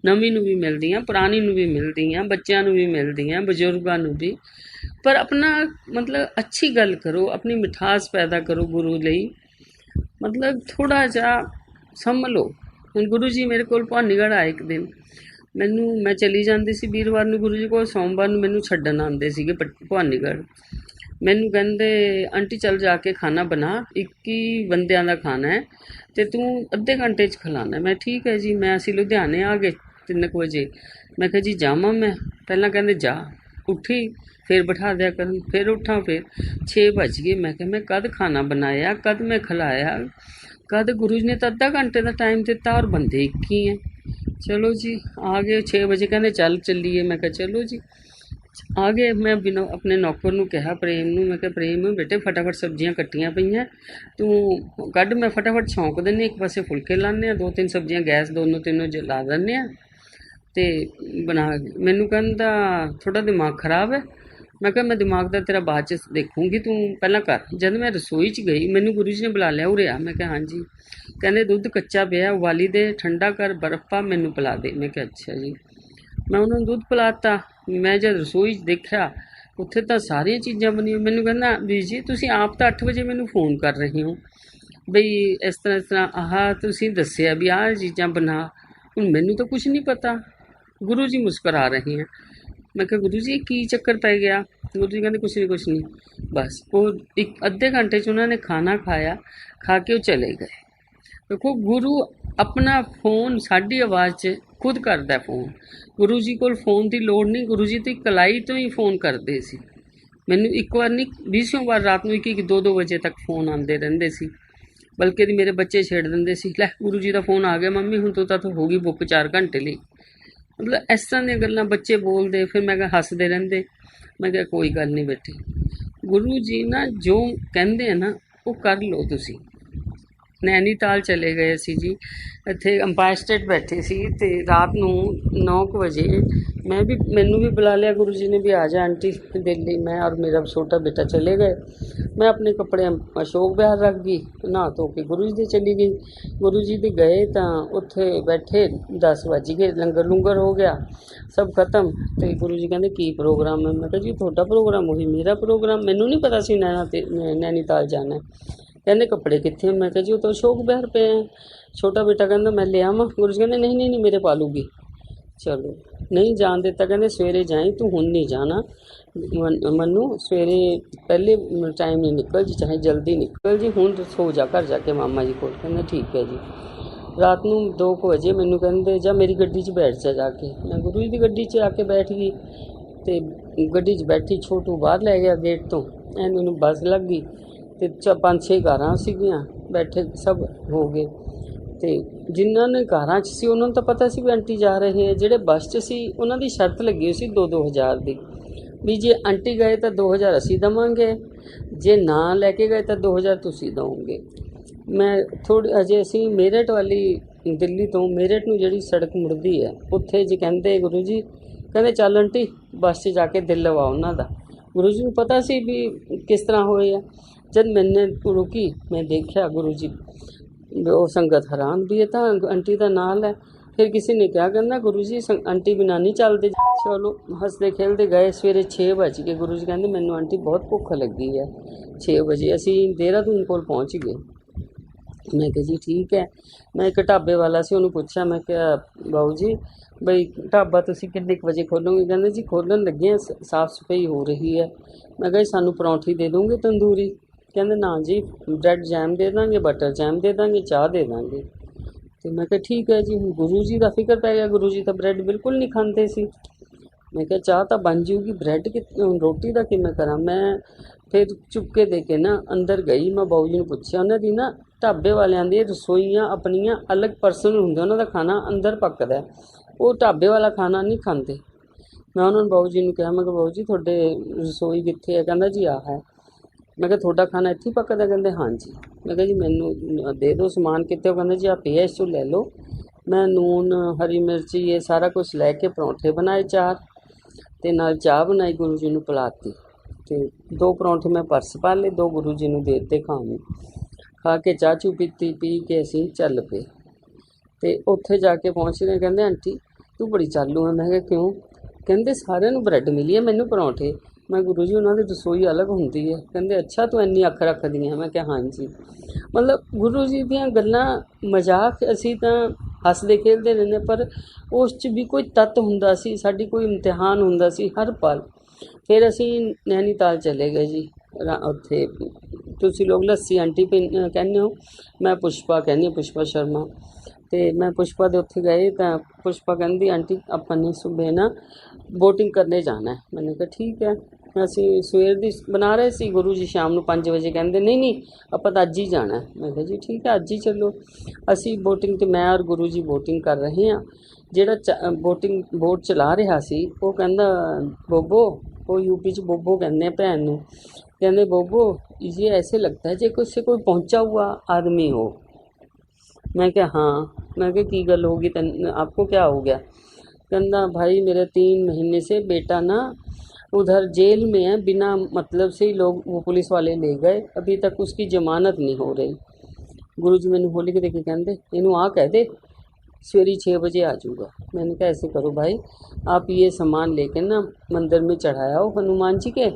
ਨਵੀਂ ਨੂੰ ਵੀ ਮਿਲਦੀ ਹਾਂ, ਪੁਰਾਣੀ ਨੂੰ ਵੀ ਮਿਲਦੀ ਹਾਂ, ਬੱਚਿਆਂ ਨੂੰ ਵੀ ਮਿਲਦੀ ਹਾਂ, ਬਜ਼ੁਰਗਾਂ ਨੂੰ ਵੀ, ਪਰ ਆਪਣਾ ਮਤਲਬ ਅੱਛੀ ਗੱਲ ਕਰੋ, ਆਪਣੀ ਮਿਠਾਸ ਪੈਦਾ ਕਰੋ ਗੁਰੂ ਲਈ। ਮਤਲਬ ਥੋੜ੍ਹਾ ਜਿਹਾ ਸੰਭਲੋ। ਹੁਣ ਗੁਰੂ ਜੀ ਮੇਰੇ ਕੋਲ ਭਵਾਨੀਗੜ੍ਹ ਆਏ ਇੱਕ ਦਿਨ, ਮੈਂ ਚਲੀ ਜਾਂਦੀ ਸੀ ਵੀਰਵਾਰ ਨੂੰ ਗੁਰੂ ਜੀ ਕੋਲ, ਸੋਮਵਾਰ ਨੂੰ ਮੈਨੂੰ ਛੱਡਣ ਆਉਂਦੇ ਸੀਗੇ ਭਵਾਨੀਗੜ੍ਹ। ਮੈਨੂੰ ਕਹਿੰਦੇ ਆਂਟੀ ਚੱਲ ਜਾ ਕੇ ਖਾਣਾ ਬਣਾ, 21 ਬੰਦਿਆਂ ਦਾ ਖਾਣਾ ਹੈ ਅਤੇ ਤੂੰ ਅੱਧੇ ਘੰਟੇ 'ਚ ਖਿਲਾਉਣਾ। ਮੈਂ ਠੀਕ ਹੈ ਜੀ। ਅਸੀਂ ਲੁਧਿਆਣੇ ਆ ਗਏ 3 ਵਜੇ। ਮੈਂ ਕਿਹਾ ਜੀ ਜਾਵਾਂ ਮੈਂ? ਪਹਿਲਾਂ ਕਹਿੰਦੇ ਜਾ। ਉੱਠੀ, ਫਿਰ ਬਿਠਾ ਦਿਆ ਕਰਨ, ਫਿਰ ਉੱਠਾਂ, ਫਿਰ 6 ਵੱਜ ਗਏ। ਮੈਂ ਕਿਹਾ ਮੈਂ ਕਦ ਖਾਣਾ ਬਣਾਇਆ, ਕਦ ਮੈਂ ਖਿਲਾਇਆ, ਕਦ? ਗੁਰੂ ਜੀ ਨੇ ਤਾਂ ਅੱਧਾ ਘੰਟੇ ਦਾ ਟਾਈਮ ਦਿੱਤਾ ਔਰ ਬੰਦੇ 21 ਹੈ। ਚਲੋ ਜੀ ਆ ਗਏ 6 ਵਜੇ, ਕਹਿੰਦੇ ਚੱਲ ਚੱਲੀਏ। ਮੈਂ ਕਿਹਾ ਚਲੋ ਜੀ ਆ ਗਏ। ਮੈਂ ਬਿਨਾਂ ਆਪਣੇ ਨੌਕਰ ਨੂੰ ਕਿਹਾ, ਪ੍ਰੇਮ ਨੂੰ, ਮੈਂ ਕਿਹਾ ਪ੍ਰੇਮ ਬੇਟੇ ਫਟਾਫਟ ਸਬਜ਼ੀਆਂ ਕੱਟੀਆਂ ਪਈਆਂ, ਤੂੰ ਕੱਢ, ਮੈਂ ਫਟਾਫਟ ਛੌਂਕ ਦਿੰਦੀ, ਇੱਕ ਪਾਸੇ ਫੁਲਕੇ ਲਾਉਂਦੇ ਹਾਂ, 2-3 ਸਬਜ਼ੀਆਂ ਗੈਸ ਤਿੰਨੋਂ ਜਲਾ ਦਿੰਦੇ ਹਾਂ ਅਤੇ ਬਣਾ। ਮੈਨੂੰ ਕਹਿੰਦਾ ਥੋੜ੍ਹਾ ਦਿਮਾਗ ਖ਼ਰਾਬ ਹੈ। ਮੈਂ ਕਿਹਾ ਮੈਂ ਦਿਮਾਗ ਦਾ ਤੇਰਾ ਬਾਅਦ 'ਚ ਦੇਖੂੰਗੀ, ਤੂੰ ਪਹਿਲਾਂ ਕਰ। ਜਦ ਮੈਂ ਰਸੋਈ 'ਚ ਗਈ, ਮੈਨੂੰ ਗੁਰੂ ਜੀ ਨੇ ਬੁਲਾ ਲਿਆ, ਉਰੇ ਆ। ਮੈਂ ਕਿਹਾ ਹਾਂਜੀ। ਕਹਿੰਦੇ ਦੁੱਧ ਕੱਚਾ ਪਿਆ, ਉਬਾਲੀ ਦੇ, ਠੰਡਾ ਕਰ, ਬਰਫ਼ ਪਾ, ਮੈਨੂੰ ਪਿਲਾ ਦੇ। ਮੈਂ ਕਿਹਾ ਅੱਛਾ ਜੀ। ਮੈਂ ਉਹਨਾਂ ਨੂੰ ਦੁੱਧ ਪਿਲਾਤਾ। ਮੈਂ ਜਦ ਰਸੋਈ 'ਚ ਦੇਖਿਆ, ਉੱਥੇ ਤਾਂ ਸਾਰੀਆਂ ਚੀਜ਼ਾਂ ਬਣੀਆਂ। ਮੈਨੂੰ ਕਹਿੰਦਾ ਵੀਰ ਜੀ ਤੁਸੀਂ ਆਪ ਤਾਂ 8 ਵਜੇ ਮੈਨੂੰ ਫ਼ੋਨ ਕਰ ਰਹੇ ਹੋ ਬਈ ਇਸ ਤਰ੍ਹਾਂ ਆਹ ਤੁਸੀਂ ਦੱਸਿਆ ਵੀ ਆਹ ਚੀਜ਼ਾਂ ਬਣਾ, ਹੁਣ ਮੈਨੂੰ ਤਾਂ ਕੁਛ ਨਹੀਂ ਪਤਾ। ਗੁਰੂ ਜੀ ਮੁਸਕਰਾ ਰਹੇ ਹੈ। ਮੈਂ ਕਿਹਾ ਗੁਰੂ ਜੀ ਕੀ ਚੱਕਰ ਪੈ ਗਿਆ? ਗੁਰੂ ਜੀ ਕਹਿੰਦੇ ਕੁਛ ਨਹੀਂ। ਬਸ ਉਹ ਅੱਧੇ ਘੰਟੇ 'ਚ ਉਹਨਾਂ ਨੇ ਖਾਣਾ ਖਾਇਆ, ਖਾ ਕੇ ਉਹ ਚਲੇ ਗਏ। ਦੇਖੋ ਗੁਰੂ ਆਪਣਾ ਫ਼ੋਨ ਸਾਡੀ ਆਵਾਜ਼ 'ਚ ਖੁਦ ਕਰਦਾ ਫ਼ੋਨ। ਗੁਰੂ ਜੀ ਕੋਲ ਫ਼ੋਨ ਦੀ ਲੋੜ ਨਹੀਂ, ਗੁਰੂ ਜੀ ਦੀ ਕਲਾਈ ਤੋਂ ਹੀ ਫ਼ੋਨ ਕਰਦੇ ਸੀ। ਮੈਨੂੰ ਇੱਕ ਵਾਰ ਨਹੀਂ 20 ਵਾਰ ਰਾਤ ਨੂੰ 1-2 ਵਜੇ ਤੱਕ ਫ਼ੋਨ ਆਉਂਦੇ ਰਹਿੰਦੇ ਸੀ। ਬਲਕਿ ਮੇਰੇ ਬੱਚੇ ਛੇੜ ਦਿੰਦੇ ਸੀ, ਲੈ ਗੁਰੂ ਜੀ ਦਾ ਫ਼ੋਨ ਆ ਗਿਆ ਮੰਮੀ, ਹੁਣ ਤਾਂ ਹੋ ਗਈ ਬੁੱਕ 4 ਘੰਟੇ ਲਈ। ਮਤਲਬ ਇਸ ਤਰ੍ਹਾਂ ਦੀਆਂ ਗੱਲਾਂ ਬੱਚੇ ਬੋਲਦੇ। ਫਿਰ ਮੈਂ ਕਿਹਾ ਹੱਸਦੇ ਰਹਿੰਦੇ। ਮੈਂ ਕਿਹਾ ਕੋਈ ਗੱਲ ਨਹੀਂ ਬੇਟੇ, ਗੁਰੂ ਜੀ ਨਾ ਜੋ ਕਹਿੰਦੇ ਆ ਨਾ ਉਹ ਕਰ ਲਓ ਤੁਸੀਂ। ਨੈਨੀਤਾਲ ਚਲੇ ਗਏ ਸੀ ਜੀ, ਇੱਥੇ ਅੰਪਾਇਰ ਸਟੇਟ ਬੈਠੇ ਸੀ ਅਤੇ ਰਾਤ ਨੂੰ 9 ਵਜੇ ਮੈਨੂੰ ਵੀ ਬੁਲਾ ਲਿਆ ਗੁਰੂ ਜੀ ਨੇ ਵੀ ਆ ਜਾ ਆਂਟੀ ਦਿੱਲੀ। ਮੈਂ ਔਰ ਮੇਰਾ ਛੋਟਾ ਬੇਟਾ ਚਲੇ ਗਏ। ਮੈਂ ਆਪਣੇ ਕੱਪੜੇ ਅਸ਼ੋਕ ਵਿਹਾਰ ਰੱਖ ਗਈ, ਨਹਾ ਧੋ ਕੇ ਗੁਰੂ ਜੀ ਦੇ ਚਲੀ ਗਈ। ਗੁਰੂ ਜੀ ਦੇ ਗਏ ਤਾਂ ਉੱਥੇ ਬੈਠੇ 10 ਵੱਜ ਗਏ, ਲੰਗਰ ਹੋ ਗਿਆ, ਸਭ ਖਤਮ। ਅਤੇ ਗੁਰੂ ਜੀ ਕਹਿੰਦੇ ਕੀ ਪ੍ਰੋਗਰਾਮ ਹੈ? ਮੈਂ ਕਿਹਾ ਜੀ ਤੁਹਾਡਾ ਪ੍ਰੋਗਰਾਮ ਉਹੀ ਮੇਰਾ ਪ੍ਰੋਗਰਾਮ, ਮੈਨੂੰ ਨਹੀਂ ਪਤਾ ਸੀ ਨੈਨੀਤਾਲ ਜਾਣਾ। ਕਹਿੰਦੇ ਕੱਪੜੇ ਕਿੱਥੇ? ਮੈਂ ਕਿਹਾ ਜੀ ਉਹ ਤਾਂ ਅਸ਼ੋਕ ਵਿਹਾਰ ਪਏ ਹੈ। ਛੋਟਾ ਬੇਟਾ ਕਹਿੰਦਾ ਮੈਂ ਲੈ ਆਵਾਂ? ਗੁਰੂ ਜੀ ਕਹਿੰਦੇ ਨਹੀਂ ਮੇਰੇ ਪਾ ਲੂਗੀ। ਚਲੋ ਨਹੀਂ ਜਾਣ ਦਿੱਤਾ। ਕਹਿੰਦੇ ਸਵੇਰੇ ਜਾਈਂ, ਤੂੰ ਹੁਣ ਨਹੀਂ ਜਾਣਾ, ਮੈਨੂੰ ਸਵੇਰੇ ਪਹਿਲੇ ਟਾਈਮ ਨਹੀਂ ਨਿਕਲ ਜੀ, ਚਾਹੇ ਜਲਦੀ ਨਿਕਲ ਜੀ, ਹੁਣ ਸੋ ਜਾ ਘਰ ਜਾ ਕੇ ਮਾਮਾ ਜੀ ਕੋਲ। ਕਹਿੰਦਾ ਠੀਕ ਹੈ ਜੀ। ਰਾਤ ਨੂੰ 2 ਵਜੇ ਮੈਨੂੰ ਕਹਿੰਦੇ ਜਾ ਮੇਰੀ ਗੱਡੀ 'ਚ ਬੈਠ ਜਾ ਕੇ। ਮੈਂ ਗੁਰੂ ਜੀ ਦੀ ਗੱਡੀ 'ਚ ਆ ਕੇ ਬੈਠ ਗਈ ਅਤੇ ਗੱਡੀ 'ਚ ਬੈਠੀ, ਛੋਟੂ ਬਾਹਰ ਲੈ ਗਿਆ ਗੇਟ ਤੋਂ, ਮੈਨੂੰ ਬੱਸ ਲੱਗ ਗਈ ਅਤੇ 5-6 ਕਾਰਾਂ ਸੀਗੀਆਂ, ਬੈਠੇ ਸਭ ਹੋ ਗਏ। ਅਤੇ ਜਿਨ੍ਹਾਂ ਨੇ ਕਾਰਾਂ 'ਚ ਸੀ ਉਹਨਾਂ ਨੂੰ ਤਾਂ ਪਤਾ ਸੀ ਵੀ ਆਂਟੀ ਜਾ ਰਹੇ ਹੈ। ਜਿਹੜੇ ਬੱਸ 'ਚ ਸੀ ਉਹਨਾਂ ਦੀ ਸ਼ਰਤ ਲੱਗੀ ਹੋਈ ਸੀ 2-2 ਹਜ਼ਾਰ ਦੀ, ਵੀ ਜੇ ਆਂਟੀ ਗਏ ਤਾਂ 2 ਹਜ਼ਾਰ ਅਸੀਂ ਦੇਵਾਂਗੇ, ਜੇ ਨਾ ਲੈ ਕੇ ਗਏ ਤਾਂ 2 ਹਜ਼ਾਰ ਤੁਸੀਂ ਦਿਓਗੇ। ਮੈਂ ਅਜੇ ਅਸੀਂ ਮੇਰਠ ਵਾਲੀ ਦਿੱਲੀ ਤੋਂ ਮੇਰਠ ਨੂੰ ਜਿਹੜੀ ਸੜਕ ਮੁੜਦੀ ਹੈ ਉੱਥੇ ਜੀ ਕਹਿੰਦੇ ਗੁਰੂ ਜੀ ਕਹਿੰਦੇ ਚੱਲ ਆਂਟੀ ਬੱਸ 'ਚ ਜਾ ਕੇ ਦਿਲ ਲਵਾ ਉਹਨਾਂ ਦਾ। ਗੁਰੂ ਜੀ ਨੂੰ ਪਤਾ ਸੀ ਵੀ ਕਿਸ ਤਰ੍ਹਾਂ ਹੋਏ ਆ। ਜਦ ਮੈਨੇ ਰੁਕੀ, ਮੈਂ ਦੇਖਿਆ ਗੁਰੂ ਜੀ ਉਹ ਸੰਗਤ ਹੈਰਾਨ ਵੀ ਇਹ ਤਾਂ ਆਂਟੀ ਦਾ ਨਾਲ ਹੈ। फिर किसी ने कहा, कहना गुरु जी आंटी बिना नहीं चलते। चलो हसते खेलते गए। सवेरे 6 बज गए। गुरु जी कहते मैनू आंटी बहुत भुख लगी है। 6 बजे असी देहरादून कोल पहुँच गए। मैं कहा जी ठीक है। मैं एक ढाबे वाला से उन्होंने पूछा, मैं क्या बाबू जी बई ढाबा तुसी किन्ने बजे खोलोगे? कहते जी खोलन लगे हैं, साफ़ सफाई हो रही है। मैं कहा सानू परौंठी दे दोगे तंदूरी? कहते ना जी, ब्रैड जैम दे देंगे, बटर जैम दे देंगे, चाह दे देंगे। तो मैं कहा ठीक है जी। गुरु जी का फिक्र पै गया, गुरु जी तो ब्रैड बिल्कुल नहीं खाते सी। मैं कहा चाह तो बन जाऊगी, ब्रैड कि रोटी का किवें करा? मैं फिर चुपके दे के ना अंदर गई। मैं बाबू जी ने पूछा, उन्होंने ना ढाबे वालियां दी रसोईयां अपनियां अलग पर्सनल होंगे, उन्होंने खाना अंदर पकदा है, वो ढाबे वाला खाना नहीं खाते। मैं उन्होंने बाबू जी ने कहा, मैं बाबू जी थोड़े रसोई कितने है? कहना जी आ है। मैं कहा थोड़ा खाना इत्थे पकदा? कहते हाँ जी। मैं कहा जी मैनू दे दो समान कितने? कहते जी आप ये इस ले लो। मैं नून हरी मिर्ची ये सारा कुछ लैके परौंठे बनाए 4 ते नाल चाह बनाई, गुरु जी नूं पिलाती। ते 2 परौंठे मैं पर्स पा ले, 2 गुरु जी नूं दे दित्ते खाण नूं। खा के चाह चू पीती, पी के असीं चल पे। ते उत्थे जाके पहुँच गए। कहंदे आंटी तू बड़ी चालू है। मैं कहा क्यों? कहंदे सारिਆਂ ਨੂੰ ब्रैड मिली है, मैनू परौंठे। मैं गुरु जी उन्होंने रसोई अलग होंदी है। कहंदे अच्छा तू इन्नी अख रखदी है? मैं कहा हाँ जी। मतलब गुरु जी दीयां गल्लां मजाक असीं तां हसदे खेलदे रहंदे, पर उस च भी कोई तत्त हुंदा सी, साडी कोई इम्तिहान हुंदा सी हर पल। फिर असीं नैनीताल चले गए जी। उत्थे तुसीं लोग लस्सी आंटी कहने हो, मैं पुष्पा कहनी हूं, पुष्पा शर्मा। तो मैं पुष्पा दे उत्थे गए तो पुष्पा कहती आंटी अपन ने सुबह ना बोटिंग करने जाना है। मैंने कहा ठीक है। असी सवेर दी बना रहे सी, गुरु जी शाम को 5 बजे कहते नहीं नहीं आप तो अज ही जाना है। मैं कहा जी ठीक है अज ही चलो। असी बोटिंग, तो मैं और गुरु जी बोटिंग कर रहे हैं। ਜਿਹੜਾ बोटिंग बोट चला रहा सी वो कहंदा बोबो, वो यूपी च बोबो कहते हैं भैन नूं, कहंदे बोबो ये ऐसे लगता है जैसे से कोई पहुंचा हुआ आदमी हो। मैं क्या हाँ। मैं क्या की गल होगी, आपको क्या हो गया? कहंदा भाई मेरे 3 महीने से बेटा ना उधर जेल में है, बिना मतलब से ही लोग वो पुलिस वाले ले गए, अभी तक उसकी जमानत नहीं हो रही। गुरु जी मैंने होली के देखे कहते इनू आ कह दे सवेरे 6 बजे आ जाऊँगा। मैंने कहा ऐसे करो भाई, आप ये सामान लेके ना मंदिर में चढ़ाया हो हनुमान जी के,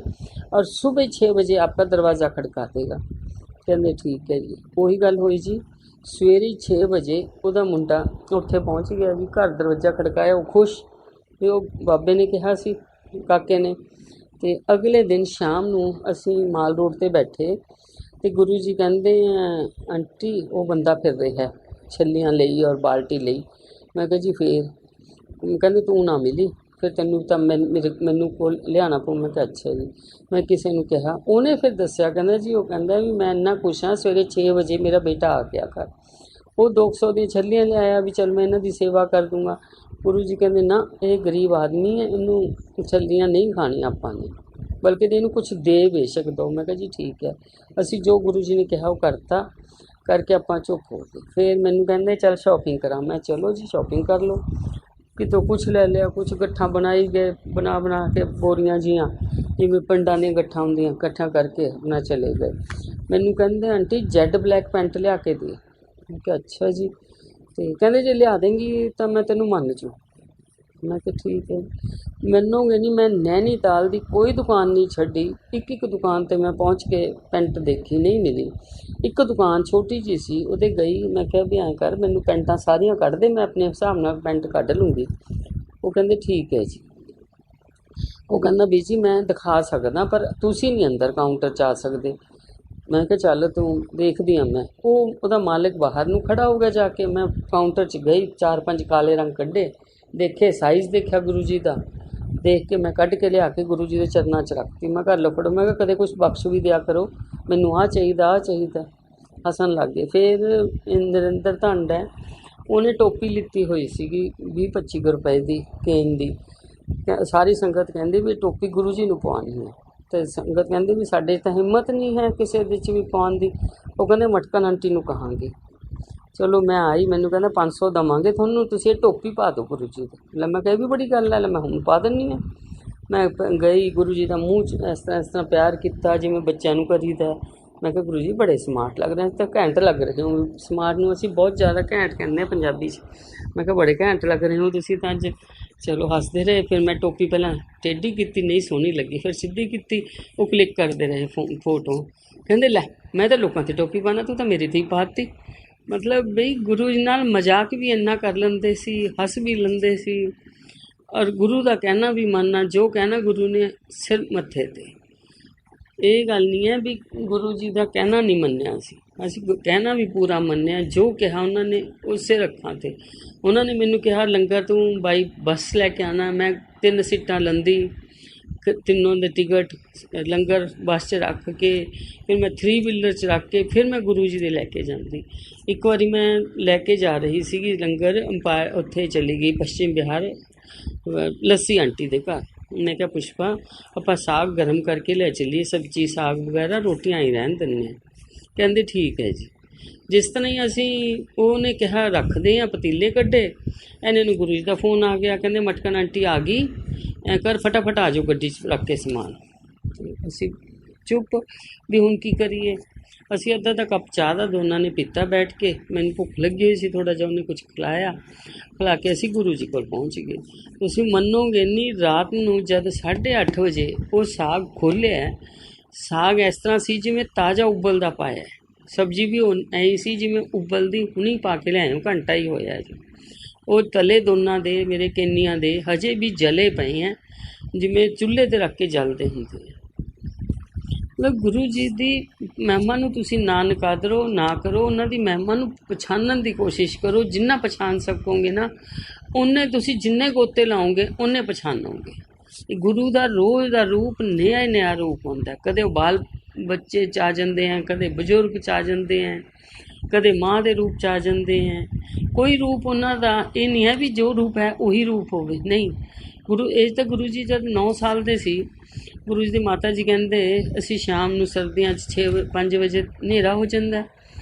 और सुबह 6 बजे आपका दरवाज़ा खड़का देगा। कहते ठीक है जी। वही गल हुई जी। सवेरे 6 बजे ਉਹਦਾ ਮੁੰਡਾ ਉੱਥੇ ਪਹੁੰਚ ਗਿਆ ਜੀ। ਘਰ ਦਰਵਾਜ਼ਾ ਖੜਕਾਇਆ, ਉਹ ਖੁਸ਼ ਵੀ ਉਹ ਬਾਬੇ ਨੇ ਕਿਹਾ ਸੀ ਕਾਕੇ ਨੇ। ਤੇ ਅਗਲੇ ਦਿਨ ਸ਼ਾਮ ਨੂੰ ਅਸੀਂ ਮਾਲ ਰੋਡ ਤੇ ਬੈਠੇ ਤੇ ਗੁਰੂ ਜੀ ਕਹਿੰਦੇ ਆਂਟੀ ਉਹ ਬੰਦਾ ਫਿਰ ਰਿਹਾ ਛੱਲੀਆਂ ਲਈ ਔਰ ਬਾਲਟੀ ਲਈ। ਮੈਂ ਕਿਹਾ ਜੀ ਫੇਰ? ਕਹਿੰਦੇ ਤੂੰ ਨਾ ਮਿਲੀ ਫਿਰ ਤੈਨੂੰ ਤਾਂ ਮੈਨੂੰ ਕੋਲ ਲਿਆਉਣਾ ਪਊ। ਮੈਂ ਕਿਹਾ ਅੱਛਾ ਜੀ। ਮੈਂ ਕਿਸੇ ਨੂੰ ਕਿਹਾ, ਉਹਨੇ ਫਿਰ ਦੱਸਿਆ ਕਹਿੰਦਾ ਜੀ ਉਹ ਕਹਿੰਦਾ ਵੀ ਮੈਂ ਇੰਨਾ ਖੁਸ਼ ਹਾਂ ਸਵੇਰੇ 6 ਵਜੇ ਮੇਰਾ ਬੇਟਾ ਆ ਗਿਆ ਘਰ, ਉਹ 200 ਦੀਆਂ ਛੱਲੀਆਂ ਲਿਆਇਆ ਵੀ ਚਲ ਮੈਂ ਇਹਨਾਂ ਦੀ ਸੇਵਾ ਕਰ ਦੂੰਗਾ। ਗੁਰੂ ਜੀ ਕਹਿੰਦੇ ਨਾ ਇਹ ਗਰੀਬ ਆਦਮੀ ਹੈ, ਇਹਨੂੰ ਛੱਲੀਆਂ ਨਹੀਂ ਖਾਣੀਆਂ ਆਪਾਂ ਨੇ, ਬਲਕਿ ਇਹਨੂੰ ਕੁਛ ਦੇ ਬੇਸ਼ੱਕ ਦਿਓ। ਮੈਂ ਕਿਹਾ ਜੀ ਠੀਕ ਹੈ। ਅਸੀਂ ਜੋ ਗੁਰੂ ਜੀ ਨੇ ਕਿਹਾ ਉਹ ਕਰਤਾ, ਕਰਕੇ ਆਪਾਂ ਚੁੱਪ ਹੋ ਗਏ। ਫਿਰ ਮੈਨੂੰ ਕਹਿੰਦੇ ਚੱਲ ਸ਼ਾਪਿੰਗ ਕਰਾਂ। ਮੈਂ ਚਲੋ ਜੀ ਸ਼ਾਪਿੰਗ ਕਰ ਲਓ। कितों कुछ ले लिया, कुछ गट्ठा बनाई गए, बना के बोरियां जियां जिवें पिंडां दी गट्ठा होंदियां इकट्ठा करके अपना चले गए। मैनू कहंदे आंटी जैड ब्लैक पैंट लिया के दे। मैं कहा अच्छा जी। तो कहंदे जे लिया देंगी तो मैं तेनू मन जू। मैं कहा ठीक है। मनोगे नहीं, मैं नैनीताल दी कोई दुकान नहीं छड्डी, एक दुकान ते मैं पहुँच के पैंट देखी, नहीं मिली। एक दुकान छोटी जी सी उहदे गई। मैं कहा भी ऐं कर मैनू पैंटां सारियां कढ़ दे, मैं अपने हिसाब नाल पैंट कढ़ लूँगी। वो कहंदे ठीक है जी। वो कहंदा भी जी मैं दिखा सकदा पर तुसीं नहीं अंदर काउंटर च आ सकदे। मैं कहा चल तू देखदी हाँ। मैं वो मालिक बाहर नूं खड़ा हो गया जाके। मैं काउंटर च गई, 4-5 काले रंग कढ़े, देखे साइज़ देखा गुरु जी का, देख के मैं कढ़ के लिया के गुरु जी के चरणों च रखती। मैं घर लो फड़ो, मैं कहा कदे कुछ बख्श भी दिया करो, मैनू आ चाहिए। हसन लग गए। फिर नरेंद्र धंड है, उन्हें टोपी लिती हुई सी 20-25 रुपए की केन की। सारी संगत कहती भी टोपी गुरु जी नूं पवानी है, तो संगत कहती भी साडे तां हिम्मत नहीं है किसी दे च भी पाउण दी। वो कहंदे मटकन आंटी नूं कहांगे। चलो मैं आई, मैनू कहना 500 देवांगे थोनू, तुसीं ये टोपी पा दो गुरु जी दे। लै मैं कहा भी बड़ी गल है, मैं हुण पा दिंदी है। मैं गई गुरु जी का मूँह इस तरह प्यार किया जिमें बच्चों नूं करीदा, मैं कहा गुरु जी बड़े स्मार्ट लग रहे हैं, तो घैंट लग रहे हो। स्मार्ट ਨੂੰ ਅਸੀਂ ਬਹੁਤ ਜ਼ਿਆਦਾ ਘੈਂਟ ਕਹਿੰਦੇ ਹਾਂ ਪੰਜਾਬੀ 'ਚ। मैं कहा बड़े घैंट लग रहे हो ਤੁਸੀਂ ਤਾਂ ਅੱਜ। चलो हंसते रहे। फिर मैं टोपी पहला टेढ़ी की, नहीं सोहनी लगी, फिर सीधी की, वो क्लिक करते रहे फोटो। कहते लै मैं तो लोगों की टोपी पाना, तू तो मेरी थी पाती। मतलब बई गुरु जी नाल मजाक भी इन्ना कर लेंदे सी, हस भी लेंदे सी, और गुरु का कहना भी मानना, जो कहना गुरु ने सिर मत्थे ते। ਇਹ ਗੱਲ ਨਹੀਂ ਹੈ ਵੀ ਗੁਰੂ ਜੀ ਦਾ ਕਹਿਣਾ ਨਹੀਂ ਮੰਨਿਆ ਸੀ, ਅਸੀਂ ਕਹਿਣਾ ਵੀ ਪੂਰਾ ਮੰਨਿਆ। ਜੋ ਕਿਹਾ ਉਹਨਾਂ ਨੇ ਉਸੇ ਰੱਖਾਂ ਤੇ। ਉਹਨਾਂ ਨੇ ਮੈਨੂੰ ਕਿਹਾ ਲੰਗਰ ਤੂੰ ਬਾਈ ਬੱਸ ਲੈ ਕੇ ਆਉਣਾ। ਮੈਂ 3 ਸੀਟਾਂ ਲੰਦੀ, ਤਿੰਨੋਂ ਦੇ ਟਿਕਟ ਲੰਗਰ ਬੱਸ 'ਚ ਰੱਖ ਕੇ, ਫਿਰ ਮੈਂ 3 ਵੀਲਰ 'ਚ ਰੱਖ ਕੇ ਫਿਰ ਮੈਂ ਗੁਰੂ ਜੀ ਦੇ ਲੈ ਕੇ ਜਾਂਦੀ। ਇੱਕ ਵਾਰੀ ਮੈਂ ਲੈ ਕੇ ਜਾ ਰਹੀ ਸੀਗੀ ਲੰਗਰ ਅੰਪਾਇਰ, ਉੱਥੇ ਚਲੀ ਗਈ ਪੱਛਮੀ ਬਿਹਾਰ, ਲੱਸੀ ਆਂਟੀ ਦੇ ਘਰ। मैं क्या पुष्पा ਆਪਾਂ साग गर्म करके ले चलिए, सब्जी साग वगैरह रोटियां ही रहन दिंदे हैं। कहते ठीक है जी। जिस तरह ही असी उन्हें कहा रखते हैं, पतीले कड्ढे, इन्हें गुरु जी का फोन आ गया। कहते मटकन आंटी आ गई, ऐ कर फटाफट आ जाओ गड्डी च रख के समान। असी चुप भी हुण की करिए। असी अद्धा दा कप चाह का दोनों ने पीता बैठ के। मैनूं भुख लगी हुई सी, थोड़ा जिहा उन्हें कुछ खिलाया, खिला के असी गुरु जी कोल पहुँच गए। तुसीं मन्नोगे नहीं, रात नूं जद 8:30 बजे वो साग खोलिया, साग इस तरह सी जिवें ताज़ा उबलदा पाया। सब्जी भी ऐ सी जिवें उबलदी हुणी पा के लिआए, घंटा ही होया जी। वो तले दोनों दे मेरे केनिया दे हजे भी जले पे हैं, जिवें चुल्हे ते रख के जलते होंदे। मतलब गुरु जी की महिमा नूं तुसीं ना नकादरो ना करो, उन्हां दी महिमा नूं पछाणन दी कोशिश करो। जिन्ना पछाण सकोगे ना, उन्ने तुसीं जिन्ने गोते लाओगे उन्ने पछाणोगे। गुरु का रोज़ का रूप नया ही नया रूप होंदा। कदे बाल बच्चे च आ जाते हैं, कदे बजुर्ग च आ जाते हैं, कदे माँ के रूप च आ जाते हैं। कोई रूप उन्हां दा ये नहीं है भी जो रूप है वही रूप होवे, नहीं। गुरु एज तो गुरु जी जब 9 साल के सी, गुरु जी की माता जी कहते असी शाम नूं सर्दियां 6-5 बजे हनेरा हो जाता,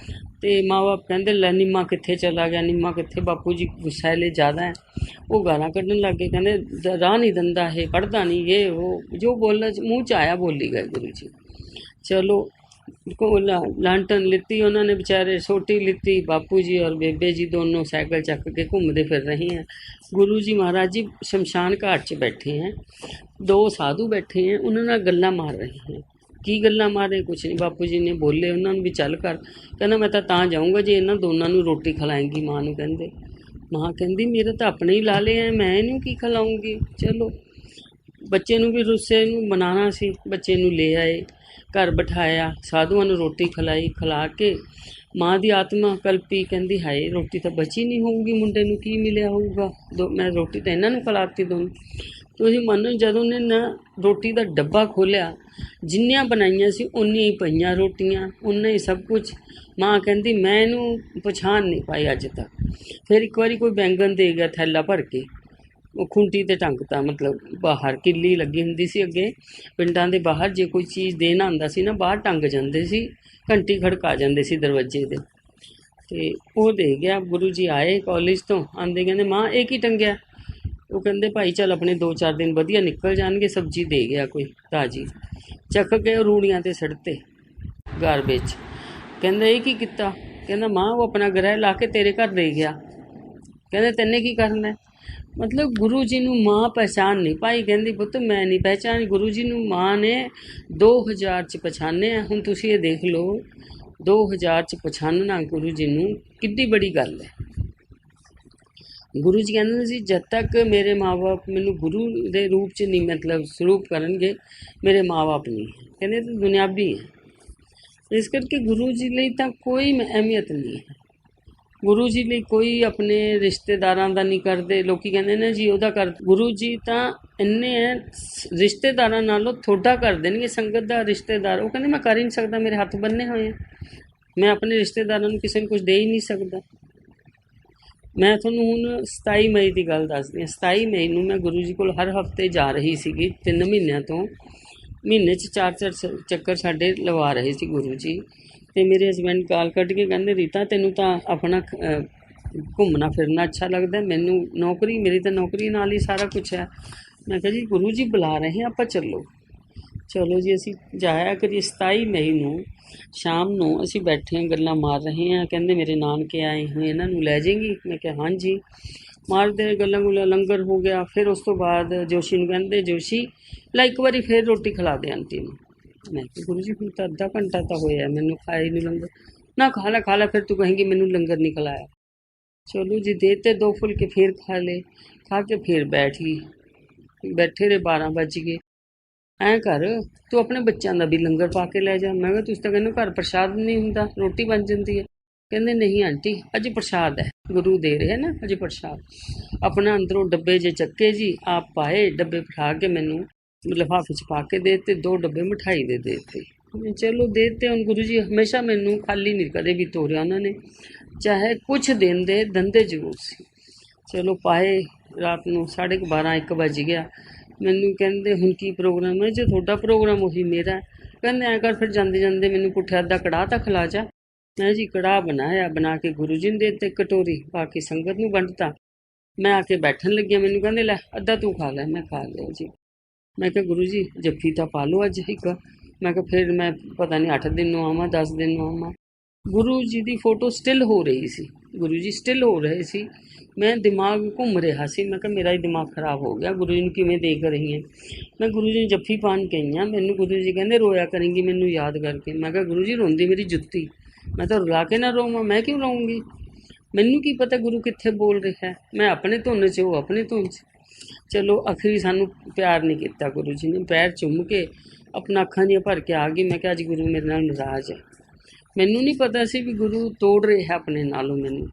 तो माँ बाप कहते लै निम्मा कित्थे चला गया, निम्मा कित्थे, बापू जी गुस्सैले ज़्यादा है। वो गालां कड्ढन लग गए, कहते राह नहीं दिंदा, है पढ़दा नहीं, ये वो जो बोल मूँह च आया बोली गए गुरु जी। चलो लांटन लिती उन्होंने, बेचारे सोटी लिती। बापू जी और बेबे जी दोनों साइकिल चक के घूमते फिर रहे हैं। गुरु जी महाराज जी शमशान घाट च बैठे हैं, 2 साधु बैठे हैं, उन्होंने गल्लां मार रहे हैं। की गल्लां मारे कुछ नहीं। बापू जी ने बोले उन्होंने भी चल कर, कहना मैं तो जाऊँगा जे इन्होंने दोनों नूं रोटी खिलाएंगी। माँ नूं कहंदे, माँ कहती मेरे तो अपने ही लाले हैं, मैं इन्हूं की खिलाऊँगी। चलो बच्चे नूं भी रुस्से नूं बनाना सी, बच्चे नूं ले आए, घर बिठाया, साधुआं नूं रोटी खिलाई, खिला के माँ की आत्मा कल्पी, कहती हाय रोटी तो बची नहीं होगी, मुंडे नूं की मिलिया होगा, मैं रोटी तो इन्हां नूं खिलाती दोनों। तुसीं मनो जदों ने ना रोटी का डब्बा खोलिया, जिन्नियां बनाइयां सी उन्नियां ही पईयां रोटियां, उन्ना ही सब कुछ। माँ कहती मैं इनू पछाण नहीं पाई अज तक। फिर एक बारी कोई बैंगन दे गया थैला भर के, वो खूंटी ते टंगता, मतलब बाहर किल्ली लगी हुंदी सी अगे पिंडां दे बाहर, जे कोई चीज़ देना आंदा सी ना बाहर टंग जांदे सी, घंटी खड़का जांदे सी दरवाजे दे। ते वो दे गया। गुरु जी आए कॉलेज तो, आंदे कहंदे माँ ये की टंगिया? वो कहंदे भाई चल अपने 2-4 दिन वधिया निकल जाणगे, सब्जी दे गया कोई ताज़ी। चक के रूड़ियां ते सड़ते गारबेज। कहंदे ये की किता? कहंदा माँ वो अपना ग्रह ला के तेरे घर दे गया। कहंदे तन्ने की करना है? मतलब गुरु जी नूं माँ पहचान नहीं पाई। कहंदी पुत्त मैं नहीं पहचानी, गुरु जी नूं माँ ने 2000 च पछाणिया। हुण तुसीं ये देख लो 2000 च पछाणना गुरु जी नूं कितनी बड़ी गल है। गुरु जी कहते सी जब तक मेरे माँ बाप मैनू गुरु के रूप च नहीं मतलब स्वरूप करनगे, मेरे माँ बाप नहीं है। कहते तो दुनियावी है। इस करके गुरु जी लई तां कोई अहमियत नहीं है। गुरु जी लिए कोई अपने रिश्तेदारां दा नहीं करते। लोग कहते ने जी उहदा कर, गुरु जी तां इन्ने रिश्तेदारां नालों थोड़ा कर देणगे। संगत दा रिश्तेदार वो कहते मैं कर ही नहीं सकता, मेरे हत्थ बन्ने हुए हैं, मैं अपने रिश्तेदारां नूं किसी नूं कुछ दे ही नहीं सकता। मैं तुहानूं हुण 27 मई की गल दसदी हां। 27 मई नूं मैं गुरु जी कोल हर हफ्ते जा रही सीगी, 3 महीनों तो। महीने 4-4 चक्कर साडे लवा रहे सी गुरु जी। तो मेरे हसबैंड गाल कढ़ के कहते रीता तेनू तो अपना घूमना फिरना अच्छा लगता है, मैनू नौकरी, मेरी तो नौकरी नाल ही सारा कुछ है। मैं कहा जी गुरु जी बुला रहे हैं, आप चलो। ਚਲੋ ਜੀ, ਅਸੀਂ ਜਾਇਆ ਕਰੀਏ 27 ਮਈ ਨੂੰ ਸ਼ਾਮ ਨੂੰ। ਅਸੀਂ ਬੈਠੇ ਹਾਂ, ਗੱਲਾਂ ਮਾਰ ਰਹੇ ਹਾਂ। ਕਹਿੰਦੇ ਮੇਰੇ ਨਾਨਕੇ ਆਏ ਹੋਏ, ਇਹਨਾਂ ਨੂੰ ਲੈ ਜਾਏਗੀ? ਮੈਂ ਕਿਹਾ ਹਾਂਜੀ। ਮਾਰਦੇ ਗੱਲਾਂ ਗੁੱਲਾਂ, ਲੰਗਰ ਹੋ ਗਿਆ। ਫਿਰ ਉਸ ਤੋਂ ਬਾਅਦ ਜੋਸ਼ੀ ਨੂੰ ਕਹਿੰਦੇ, ਜੋਸ਼ੀ ਲੈ ਇੱਕ ਵਾਰੀ ਫਿਰ ਰੋਟੀ ਖਿਲਾ ਦੇ ਆਂਟੀ ਨੂੰ। ਮੈਂ ਕਿਹਾ ਗੁਰੂ ਜੀ ਹੁਣ ਤਾਂ ਅੱਧਾ ਘੰਟਾ ਤਾਂ ਹੋਇਆ, ਮੈਨੂੰ ਖਾਇਆ ਨਹੀਂ ਲੰਗਰ। ਨਾ ਖਾ ਲੈ, ਫਿਰ ਤੂੰ ਕਹੇਂਗੀ ਮੈਨੂੰ ਲੰਗਰ ਨਹੀਂ ਖਿਲਾਇਆ। ਚਲੋ ਜੀ, ਦੇ ਤੇ 2 ਫੁਲਕੇ, ਫਿਰ ਖਾ ਲਏ। ਖਾ ਕੇ ਫਿਰ ਬੈਠ ਗਈ। ਬੈਠੇ ਰਹੇ 12 ਵੱਜ ਗਏ। ਐਂ ਕਰ, ਤੂੰ ਆਪਣੇ ਬੱਚਿਆਂ ਦਾ ਵੀ ਲੰਗਰ ਪਾ ਕੇ ਲੈ ਜਾ। ਮੈਂ ਕਿਹਾ ਤੁਸੀਂ ਤਾਂ ਕਹਿੰਦੇ ਘਰ ਪ੍ਰਸ਼ਾਦ ਨਹੀਂ ਹੁੰਦਾ, ਰੋਟੀ ਬਣ ਜਾਂਦੀ ਹੈ। ਕਹਿੰਦੇ ਨਹੀਂ ਆਂਟੀ, ਅੱਜ ਪ੍ਰਸ਼ਾਦ ਹੈ, ਗੁਰੂ ਦੇ ਰਹੇ ਨਾ ਅੱਜ ਪ੍ਰਸ਼ਾਦ। ਆਪਣਾ ਅੰਦਰੋਂ ਡੱਬੇ ਜੇ ਚੱਕੇ ਜੀ, ਆਪ ਪਾਏ ਡੱਬੇ, ਬਿਠਾ ਕੇ ਮੈਨੂੰ ਲਿਫਾਫੇ 'ਚ ਪਾ ਕੇ ਦੇ ਦਿੱਤੇ। 2 ਡੱਬੇ ਮਿਠਾਈ ਦੇ ਦਿੱਤੇ। ਚਲੋ ਦੇ ਦਿੱਤੇ। ਹੁਣ ਗੁਰੂ ਜੀ ਹਮੇਸ਼ਾ ਮੈਨੂੰ ਖਾਲੀ ਨਹੀਂ ਕਦੇ ਵੀ ਤੋਰਿਆ ਉਹਨਾਂ ਨੇ, ਚਾਹੇ ਕੁਛ ਦਿਨ ਦੇ ਧੰਦੇ ਜ਼ਰੂਰ ਸੀ। ਚਲੋ ਪਾਏ। ਰਾਤ ਨੂੰ 12:30 1 ਵੱਜ ਗਿਆ। ਮੈਨੂੰ ਕਹਿੰਦੇ ਹੁਣ ਕੀ ਪ੍ਰੋਗਰਾਮ ਹੈ? ਜੇ ਤੁਹਾਡਾ ਪ੍ਰੋਗਰਾਮ ਉਹੀ ਮੇਰਾ। ਕਹਿੰਦੇ ਐਂ ਕਰ, ਫਿਰ ਜਾਂਦੇ ਜਾਂਦੇ ਮੈਨੂੰ ਪੁੱਠਿਆ ਅੱਧਾ ਕੜਾਹ ਤਾਂ ਖਿਲਾ ਜਾ। ਮੈਂ ਜੀ ਕੜਾਹ ਬਣਾਇਆ, ਬਣਾ ਕੇ ਗੁਰੂ ਜੀ ਨੂੰ ਦੇ ਦਿੱਤੇ ਕਟੋਰੀ, ਬਾਕੀ ਸੰਗਤ ਨੂੰ ਵੰਡਤਾ। ਮੈਂ ਆ ਕੇ ਬੈਠਣ ਲੱਗਿਆ। ਮੈਨੂੰ ਕਹਿੰਦੇ ਲੈ ਅੱਧਾ ਤੂੰ ਖਾ ਲੈ। ਮੈਂ ਖਾ ਲਿਆ ਜੀ। ਮੈਂ ਕਿਹਾ ਗੁਰੂ ਜੀ ਜੱਫੀ ਤਾਂ ਪਾ ਲਓ ਅੱਜ ਇੱਕ। ਮੈਂ ਕਿਹਾ ਫਿਰ ਮੈਂ ਪਤਾ ਨਹੀਂ 8 ਦਿਨ ਨੂੰ ਆਵਾਂ, 10 ਦਿਨ ਨੂੰ ਆਵਾਂ। ਗੁਰੂ ਜੀ ਦੀ ਫੋਟੋ ਸਟਿਲ ਹੋ ਰਹੀ ਸੀ, ਗੁਰੂ ਜੀ ਸਟਿਲ ਹੋ ਰਹੇ ਸੀ। ਮੈਂ ਦਿਮਾਗ ਘੁੰਮ ਰਿਹਾ ਸੀ। ਮੈਂ ਕਿਹਾ ਮੇਰਾ ਹੀ ਦਿਮਾਗ ਖਰਾਬ ਹੋ ਗਿਆ, ਗੁਰੂ ਜੀ ਨੂੰ ਕਿਵੇਂ ਦੇਖ ਰਹੀ ਹਾਂ। ਮੈਂ ਗੁਰੂ ਜੀ ਨੂੰ ਜੱਫੀ ਪਾਉਣ ਗਈ ਹਾਂ। ਮੈਨੂੰ ਗੁਰੂ ਜੀ ਕਹਿੰਦੇ ਰੋਇਆ ਕਰੇਂਗੀ ਮੈਨੂੰ ਯਾਦ ਕਰਕੇ। ਮੈਂ ਕਿਹਾ ਗੁਰੂ ਜੀ ਰੋਂਦੀ ਮੇਰੀ ਜੁੱਤੀ, ਮੈਂ ਤਾਂ ਰੁਲਾ ਕੇ ਨਾ ਰੋਵਾਂ, ਮੈਂ ਕਿਉਂ ਰੋਊਂਗੀ? ਮੈਨੂੰ ਕੀ ਪਤਾ ਗੁਰੂ ਕਿੱਥੇ ਬੋਲ ਰਿਹਾ, ਮੈਂ ਆਪਣੇ ਧੁਨ 'ਚ, ਉਹ ਆਪਣੀ ਧੁਨ 'ਚ। ਚਲੋ ਅਖਰੀ ਸਾਨੂੰ ਪਿਆਰ ਨਹੀਂ ਕੀਤਾ ਗੁਰੂ ਜੀ ਨੇ। ਪੈਰ ਚੁੰਮ ਕੇ ਆਪਣਾ ਅੱਖਾਂ ਦੀਆਂ ਭਰ ਕੇ ਆ ਗਈ। ਮੈਂ ਕਿਹਾ ਅੱਜ ਗੁਰੂ ਮੇਰੇ ਨਾਲ ਨਾਰਾਜ਼ ਹੈ। ਮੈਨੂੰ ਨਹੀਂ ਪਤਾ ਸੀ ਵੀ ਗੁਰੂ ਤੋੜ ਰਿਹਾ ਆਪਣੇ ਨਾਲੋਂ ਮੈਨੂੰ।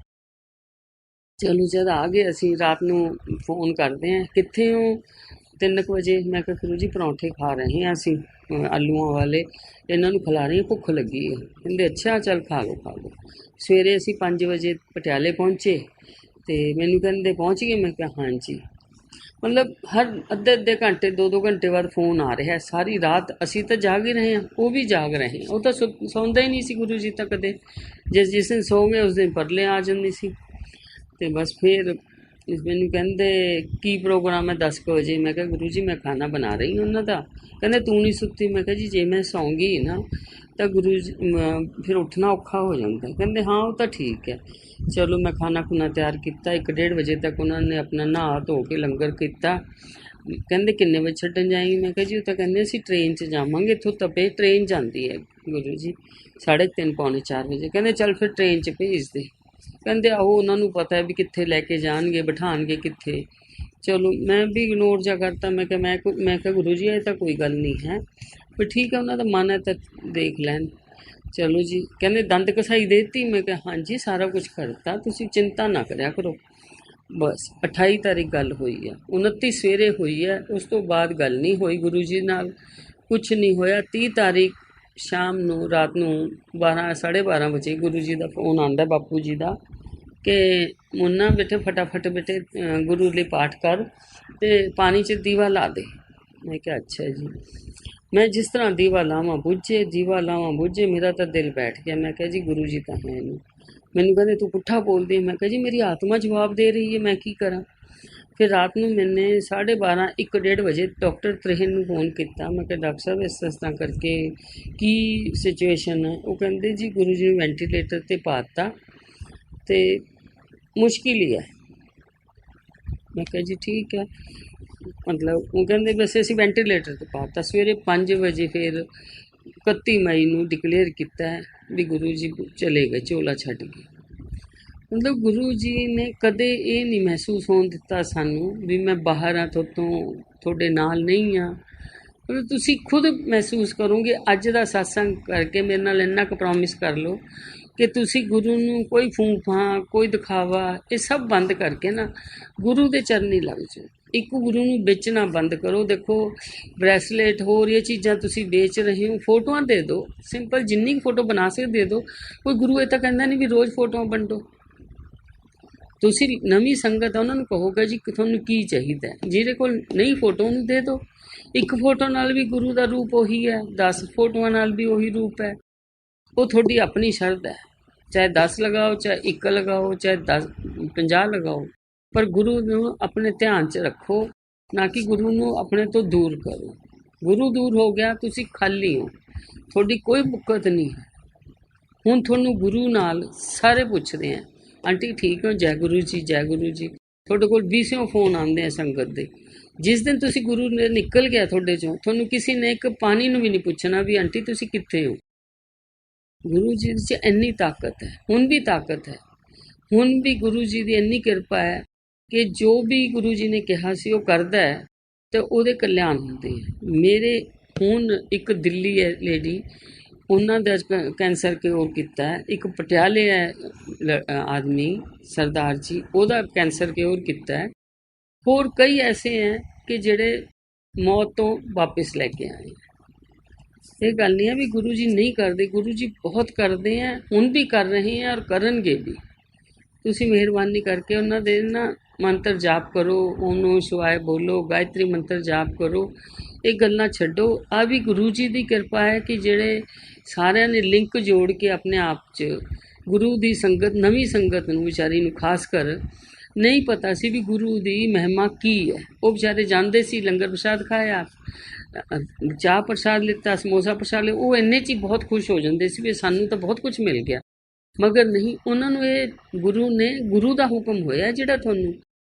ਚਲੋ ਜਦ ਆ ਗਏ ਅਸੀਂ, ਰਾਤ ਨੂੰ ਫੋਨ ਕਰਦੇ ਹਾਂ, ਕਿੱਥੇ ਹੋ? 3 ਵਜੇ। ਮੈਂ ਕਿਹਾ ਗੁਰੂ ਜੀ ਪਰੌਂਠੇ ਖਾ ਰਹੇ ਹਾਂ ਅਸੀਂ, ਆਲੂਆਂ ਵਾਲੇ, ਇਹਨਾਂ ਨੂੰ ਖਿਲਾ ਰਹੀ ਹਾਂ, ਭੁੱਖ ਲੱਗੀ ਹੈ। ਕਹਿੰਦੇ ਅੱਛਾ ਚੱਲ ਖਾ ਲਓ। ਸਵੇਰੇ ਅਸੀਂ 5 ਵਜੇ ਪਟਿਆਲੇ ਪਹੁੰਚੇ ਅਤੇ ਮੈਨੂੰ ਕਹਿੰਦੇ ਪਹੁੰਚ ਗਏ? ਮੈਂ ਕਿਹਾ ਹਾਂਜੀ। ਮਤਲਬ ਹਰ ਅੱਧੇ ਘੰਟੇ 2 ਘੰਟੇ ਬਾਅਦ ਫੋਨ ਆ ਰਿਹਾ। ਸਾਰੀ ਰਾਤ ਅਸੀਂ ਤਾਂ ਜਾਗ ਹੀ ਰਹੇ ਹਾਂ, ਉਹ ਵੀ ਜਾਗ ਰਹੇ। ਉਹ ਤਾਂ ਸੌਂਦਾ ਹੀ ਨਹੀਂ ਸੀ ਗੁਰੂ ਜੀ ਤਾਂ ਕਦੇ। ਜਿਸ ਦਿਨ ਸੌਂ ਗਏ ਉਸ ਦਿਨ ਪਰਲੇ ਆ ਜਾਂਦੀ ਸੀ। ਅਤੇ ਬਸ ਫਿਰ ਮੈਨੂੰ ਕਹਿੰਦੇ ਕੀ ਪ੍ਰੋਗਰਾਮ ਹੈ 10 ਵਜੇ? ਮੈਂ ਕਿਹਾ ਗੁਰੂ ਜੀ ਮੈਂ ਖਾਣਾ ਬਣਾ ਰਹੀ ਉਹਨਾਂ ਦਾ। ਕਹਿੰਦੇ ਤੂੰ ਨਹੀਂ ਸੁੱਤੀ? ਮੈਂ ਕਿਹਾ ਜੀ ਜੇ ਮੈਂ ਸੌਂ ਗਈ ਨਾ ਤਾਂ ਗੁਰੂ ਜੀ ਫਿਰ ਉੱਠਣਾ ਔਖਾ ਹੋ ਜਾਂਦਾ। ਕਹਿੰਦੇ ਹਾਂ ਉਹ ਤਾਂ ਠੀਕ ਹੈ। ਚਲੋ ਮੈਂ ਖਾਣਾ ਖੁਣਾ ਤਿਆਰ ਕੀਤਾ। 1-1:30 ਵਜੇ ਤੱਕ ਉਹਨਾਂ ਨੇ ਆਪਣਾ ਨਹਾ ਧੋ ਕੇ ਲੰਗਰ ਕੀਤਾ। ਕਹਿੰਦੇ ਕਿੰਨੇ ਵਜੇ ਛੱਡਣ ਜਾਏਗੀ? ਮੈਂ ਕਿਹਾ ਜੀ ਉਹ ਤਾਂ ਕਹਿੰਦੇ ਅਸੀਂ ਟ੍ਰੇਨ 'ਚ ਜਾਵਾਂਗੇ, ਇੱਥੋਂ ਤਪੇ ਟ੍ਰੇਨ ਜਾਂਦੀ ਹੈ ਗੁਰੂ ਜੀ 3:30 ਪੌਣੇ 4 ਵਜੇ। ਕਹਿੰਦੇ ਚੱਲ ਫਿਰ ਟ੍ਰੇਨ 'ਚ ਭੇਜ ਦੇ। ਕਹਿੰਦੇ ਆਹੋ ਉਹਨਾਂ ਨੂੰ ਪਤਾ ਵੀ ਕਿੱਥੇ ਲੈ ਕੇ ਜਾਣਗੇ, ਬਿਠਾਉਣਗੇ ਕਿੱਥੇ। ਚਲੋ ਮੈਂ ਵੀ ਇਗਨੋਰ ਜਾ ਕਰਤਾ। ਮੈਂ ਕਿਹਾ ਗੁਰੂ ਜੀ ਇਹ ਤਾਂ ਕੋਈ ਗੱਲ ਨਹੀਂ ਹੈ, ਪਰ ਠੀਕ ਹੈ ਉਹਨਾਂ ਦਾ ਮਨ ਹੈ ਤਾਂ ਦੇਖ ਲੈਣ। ਚਲੋ ਜੀ, ਕਹਿੰਦੇ ਦੰਦ ਕਸਾਈ ਦੇ ਦਿੱਤੀ? ਮੈਂ ਕਿਹਾ ਹਾਂਜੀ ਸਾਰਾ ਕੁਝ ਕਰਤਾ, ਤੁਸੀਂ ਚਿੰਤਾ ਨਾ ਕਰਿਆ ਕਰੋ। ਬਸ 28 ਤਾਰੀਖ ਗੱਲ ਹੋਈ ਹੈ, 29 ਸਵੇਰੇ ਹੋਈ ਹੈ। ਉਸ ਤੋਂ ਬਾਅਦ ਗੱਲ ਨਹੀਂ ਹੋਈ ਗੁਰੂ ਜੀ ਨਾਲ, ਕੁਛ ਨਹੀਂ ਹੋਇਆ। 30 ਤਾਰੀਖ ਸ਼ਾਮ ਨੂੰ, ਰਾਤ ਨੂੰ 12-12:30 ਵਜੇ ਗੁਰੂ ਜੀ ਦਾ ਫੋਨ ਆਉਂਦਾ, ਬਾਪੂ ਜੀ ਦਾ, ਕਿ ਮੁੰਨਾ ਬੇਟੇ ਫਟਾਫਟ ਬੇਟੇ ਗੁਰੂ ਲਈ ਪਾਠ ਕਰ ਅਤੇ ਪਾਣੀ 'ਚ ਦੀਵਾ ਲਾ ਦੇ। ਮੈਂ ਕਿਹਾ ਅੱਛਾ ਜੀ। ਮੈਂ ਜਿਸ ਤਰ੍ਹਾਂ ਦੀਵਾ ਲਾਵਾਂ ਬੁੱਝੇ, ਮੇਰਾ ਤਾਂ ਦਿਲ ਬੈਠ ਗਿਆ। ਮੈਂ ਕਿਹਾ ਜੀ ਗੁਰੂ ਜੀ ਤਾਂ ਹੈ ਨਹੀਂ। ਮੈਨੂੰ ਕਹਿੰਦੇ ਤੂੰ ਪੁੱਠਾ ਬੋਲਦੀ। ਮੈਂ ਕਿਹਾ ਜੀ ਮੇਰੀ ਆਤਮਾ ਜਵਾਬ ਦੇ ਰਹੀ ਹੈ, ਮੈਂ ਕੀ ਕਰਾਂ। ਫਿਰ ਰਾਤ ਨੂੰ ਮੈਨੇ 12:30 1-1:30 ਵਜੇ ਡਾਕਟਰ ਤ੍ਰਿਹਨ ਨੂੰ ਫੋਨ ਕੀਤਾ। ਮੈਂ ਕਿਹਾ ਡਾਕਟਰ ਸਾਹਿਬ ਇਸ ਤਰ੍ਹਾਂ ਕਰਕੇ ਕੀ ਸਿਚੁਏਸ਼ਨ ਹੈ? ਉਹ ਕਹਿੰਦੇ ਜੀ ਗੁਰੂ ਜੀ ਨੂੰ ਵੈਂਟੀਲੇਟਰ 'ਤੇ ਪਾ ਦਿੱਤਾ ਅਤੇ ਮੁਸ਼ਕਿਲ ਹੀ ਹੈ। ਮੈਂ ਕਿਹਾ ਜੀ ਠੀਕ ਹੈ, ਮਤਲਬ ਉਹ ਕਹਿੰਦੇ ਵੈਸੇ ਅਸੀਂ ਵੈਂਟੀਲੇਟਰ 'ਤੇ ਪਾ ਦਿੱਤਾ। ਸਵੇਰੇ 5 ਵਜੇ ਫਿਰ 31 ਮਈ ਨੂੰ ਡਿਕਲੇਅਰ ਕੀਤਾ ਵੀ ਗੁਰੂ ਜੀ ਚਲੇ ਗਏ, ਚੋਲਾ ਛੱਡ ਗਏ। ਮਤਲਬ ਗੁਰੂ ਜੀ ਨੇ ਕਦੇ ਇਹ ਨਹੀਂ ਮਹਿਸੂਸ ਹੋਣ ਦਿੱਤਾ ਸਾਨੂੰ ਵੀ ਮੈਂ ਬਾਹਰ ਹਾਂ, ਤੁਹਾਡੇ ਨਾਲ ਨਹੀਂ ਹਾਂ। ਮਤਲਬ ਤੁਸੀਂ ਖੁਦ ਮਹਿਸੂਸ ਕਰੋਗੇ। ਅੱਜ ਦਾ ਸਤਸੰਗ ਕਰਕੇ ਮੇਰੇ ਨਾਲ ਇੰਨਾ ਕੁ ਪ੍ਰੋਮਿਸ ਕਰ ਲਓ ਕਿ ਤੁਸੀਂ ਗੁਰੂ ਨੂੰ ਕੋਈ ਫੂਫਾਂ, ਕੋਈ ਦਿਖਾਵਾ, ਇਹ ਸਭ ਬੰਦ ਕਰਕੇ ਨਾ ਗੁਰੂ ਦੇ ਚਰਨੀ ਲੱਗ ਜਾਓ। ਇੱਕ ਗੁਰੂ ਨੂੰ ਵੇਚਣਾ ਬੰਦ ਕਰੋ। ਦੇਖੋ ਬਰੈਸਲੇਟ ਹੋਰ ਇਹ ਚੀਜ਼ਾਂ ਤੁਸੀਂ ਵੇਚ ਰਹੇ ਹੋ, ਫੋਟੋਆਂ ਦੇ ਦਿਓ, ਸਿੰਪਲ ਜਿੰਨੀ ਫੋਟੋ ਬਣਾ ਸਕਦੇ ਦੇ ਦਿਓ। ਕੋਈ ਗੁਰੂ ਇਹ ਤਾਂ ਕਹਿੰਦਾ ਨਹੀਂ ਵੀ ਰੋਜ਼ ਫੋਟੋਆਂ ਵੰਡੋ। ਤੁਸੀਂ ਨਵੀਂ ਸੰਗਤ ਆ ਉਹਨਾਂ ਨੂੰ ਕਹੋਗਾ ਜੀ ਤੁਹਾਨੂੰ ਕੀ ਚਾਹੀਦਾ, ਜਿਹਦੇ ਕੋਲ ਨਹੀਂ ਫੋਟੋ ਉਹਨੂੰ ਦੇ ਦਿਓ। ਇੱਕ ਫੋਟੋ ਨਾਲ ਵੀ ਗੁਰੂ ਦਾ ਰੂਪ ਉਹੀ ਹੈ, 10 ਫੋਟੋਆਂ ਨਾਲ ਵੀ ਉਹੀ ਰੂਪ ਹੈ। ਉਹ ਤੁਹਾਡੀ ਆਪਣੀ ਸ਼ਰਧਾ ਹੈ, ਚਾਹੇ 10 ਲਗਾਓ, ਚਾਹੇ 1 ਲਗਾਓ, ਚਾਹੇ 50 ਲਗਾਓ, ਪਰ ਗੁਰੂ ਨੂੰ ਆਪਣੇ ਧਿਆਨ 'ਚ ਰੱਖੋ, ਨਾ ਕਿ ਗੁਰੂ ਨੂੰ ਆਪਣੇ ਤੋਂ ਦੂਰ ਕਰੋ। ਗੁਰੂ ਦੂਰ ਹੋ ਗਿਆ, ਤੁਸੀਂ ਖਾਲੀ ਹੋ, ਤੁਹਾਡੀ ਕੋਈ ਬੁੱਕਤ ਨਹੀਂ ਹੈ। ਹੁਣ ਤੁਹਾਨੂੰ ਗੁਰੂ ਨਾਲ ਸਾਰੇ ਪੁੱਛਦੇ ਆ, ਆਂਟੀ ਠੀਕ ਹੋ, ਜੈ ਗੁਰੂ ਜੀ, ਜੈ ਗੁਰੂ ਜੀ। ਤੁਹਾਡੇ ਕੋਲ 20 ਫੋਨ ਆਉਂਦੇ ਆ ਸੰਗਤ ਦੇ। ਜਿਸ ਦਿਨ ਤੁਸੀਂ ਗੁਰੂ ਨੇ ਨਿਕਲ ਗਿਆ ਤੁਹਾਡੇ ਚੋਂ, ਤੁਹਾਨੂੰ ਕਿਸੇ ਨੇ ਇੱਕ ਪਾਣੀ ਨੂੰ ਵੀ ਨਹੀਂ ਪੁੱਛਣਾ ਵੀ ਆਂਟੀ ਤੁਸੀਂ ਕਿੱਥੇ ਹੋ। ਗੁਰੂ ਜੀ 'ਚ ਇੰਨੀ ਤਾਕਤ ਹੈ, ਹੁਣ ਵੀ ਤਾਕਤ ਹੈ, ਹੁਣ ਵੀ ਗੁਰੂ ਜੀ ਦੀ ਇੰਨੀ ਕਿਰਪਾ ਹੈ ਕਿ ਜੋ ਵੀ ਗੁਰੂ ਜੀ ਨੇ ਕਿਹਾ ਸੀ ਉਹ ਕਰਦਾ ਹੈ ਤੇ ਉਹਦੇ ਕਲਿਆਣ ਹੁੰਦੇ ਹੈ। ਮੇਰੇ ਹੁਣ ਇੱਕ ਦਿੱਲੀ ਹੈ ਲੇਡੀ, ਉਹਨਾਂ ਦਾ ਕੈਂਸਰ ਕਿਉਰ ਕੀਤਾ ਹੈ। ਇੱਕ ਪਟਿਆਲੇ ਹੈ ਆਦਮੀ ਸਰਦਾਰ ਜੀ, ਉਹਦਾ ਕੈਂਸਰ ਕਿਉਰ ਕੀਤਾ ਹੈ। ਹੋਰ ਕਈ ਐਸੇ ਹੈ ਕਿ ਜਿਹੜੇ ਮੌਤ ਤੋਂ ਵਾਪਸ ਲੈ ਕੇ ਆਏ। ਇਹ ਗੱਲ ਨਹੀਂ ਹੈ ਵੀ ਗੁਰੂ ਜੀ ਨਹੀਂ ਕਰਦੇ, ਗੁਰੂ ਜੀ ਬਹੁਤ ਕਰਦੇ ਹੈ, ਹੁਣ ਵੀ ਕਰ ਰਹੇ ਹੈ ਔਰ ਕਰਨਗੇ ਵੀ। ਤੁਸੀਂ ਮਿਹਰਬਾਨੀ ਕਰਕੇ ਉਹਨਾਂ ਦੇ ਨਾ ਮੰਤਰ ਜਾਪ ਕਰੋ, ਓਮ ਨਮੋ ਸ਼ਿਵਾਏ ਬੋਲੋ, ਗਾਇਤਰੀ ਮੰਤਰ ਜਾਪ ਕਰੋ, ਇਹ ਗੱਲਾਂ ਛੱਡੋ। ਆ ਵੀ ਗੁਰੂ ਜੀ ਦੀ ਕਿਰਪਾ ਹੈ ਕਿ ਜਿਹੜੇ ਸਾਰਿਆਂ ਨੇ ਲਿੰਕ ਜੋੜ ਕੇ ਆਪਣੇ ਆਪ 'ਚ ਗੁਰੂ ਦੀ ਸੰਗਤ, ਨਵੀਂ ਸੰਗਤ ਨੂੰ ਵਿਚਾਰੀ ਨੂੰ ਖਾਸ ਕਰ ਨਹੀਂ ਪਤਾ ਸੀ ਵੀ ਗੁਰੂ ਦੀ ਮਹਿਮਾ ਕੀ ਹੈ। ਉਹ ਵਿਚਾਰੇ ਜਾਂਦੇ ਸੀ, ਲੰਗਰ ਪ੍ਰਸ਼ਾਦ ਖਾਇਆ, ਚਾਹ ਪ੍ਰਸ਼ਾਦ ਲਿੱਤਾ, ਸਮੋਸਾ ਪ੍ਰਸ਼ਾਦ ਲਿਆ, ਉਹ ਇੰਨੇ 'ਚ ਹੀ ਬਹੁਤ ਖੁਸ਼ ਹੋ ਜਾਂਦੇ ਸੀ ਵੀ ਸਾਨੂੰ ਤਾਂ ਬਹੁਤ ਕੁਝ ਮਿਲ ਗਿਆ। ਮਗਰ ਨਹੀਂ, ਉਹਨਾਂ ਨੂੰ ਇਹ ਗੁਰੂ ਨੇ, ਗੁਰੂ ਦਾ ਹੁਕਮ ਹੋਇਆ ਜਿਹੜਾ ਤੁਹਾਨੂੰ,